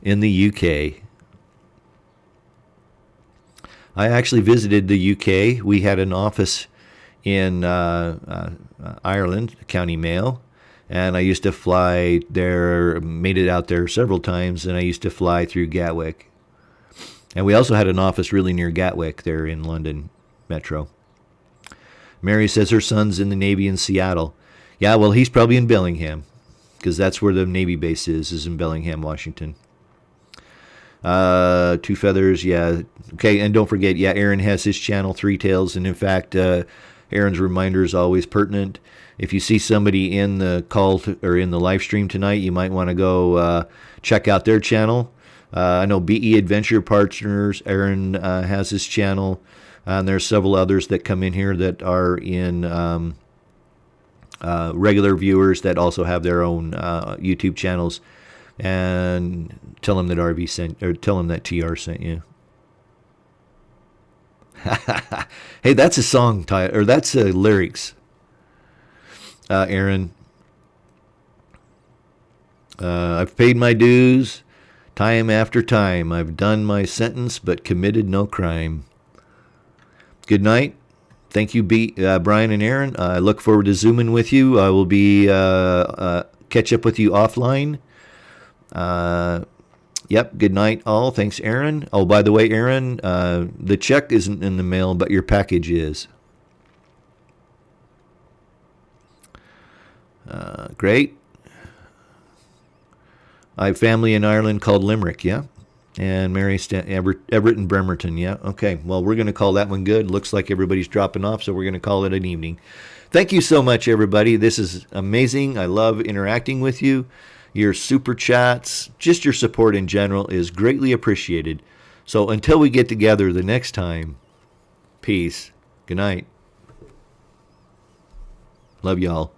in the UK. I actually visited the UK. We had an office in Ireland, County Mail, and I used to fly there, made it out there several times, and I used to fly through Gatwick. And we also had an office really near Gatwick there in London Metro. Mary says her son's in the Navy in Seattle. Yeah, well, he's probably in Bellingham, because that's where the Navy base is in Bellingham, Washington. Two Feathers, yeah. Okay, and don't forget, yeah, Aaron has his channel, Three Tails, and in fact, Aaron's reminder is always pertinent. If you see somebody in the call or in the live stream tonight, you might want to go check out their channel. I know BE Adventure Partners, Aaron has his channel, and there's several others that come in here that are in regular viewers that also have their own YouTube channels. And tell them that RV sent, or tell them that TR sent you. Hey, that's a song title, or that's lyrics. Aaron, I've paid my dues, time after time. I've done my sentence, but committed no crime. Good night. Thank you, Brian and Aaron. I look forward to Zooming with you. I will be catch up with you offline. Yep. Good night, all. Thanks, Aaron. Oh, by the way, Aaron, the check isn't in the mail, but your package is. Great. I have family in Ireland called Limerick. Yeah. And Mary Everett and Bremerton. Yeah. Okay. Well, we're going to call that one good. Looks like everybody's dropping off, so we're going to call it an evening. Thank you so much, everybody. This is amazing. I love interacting with you. Your super chats, just your support in general is greatly appreciated. So until we get together the next time, peace. Good night. Love y'all.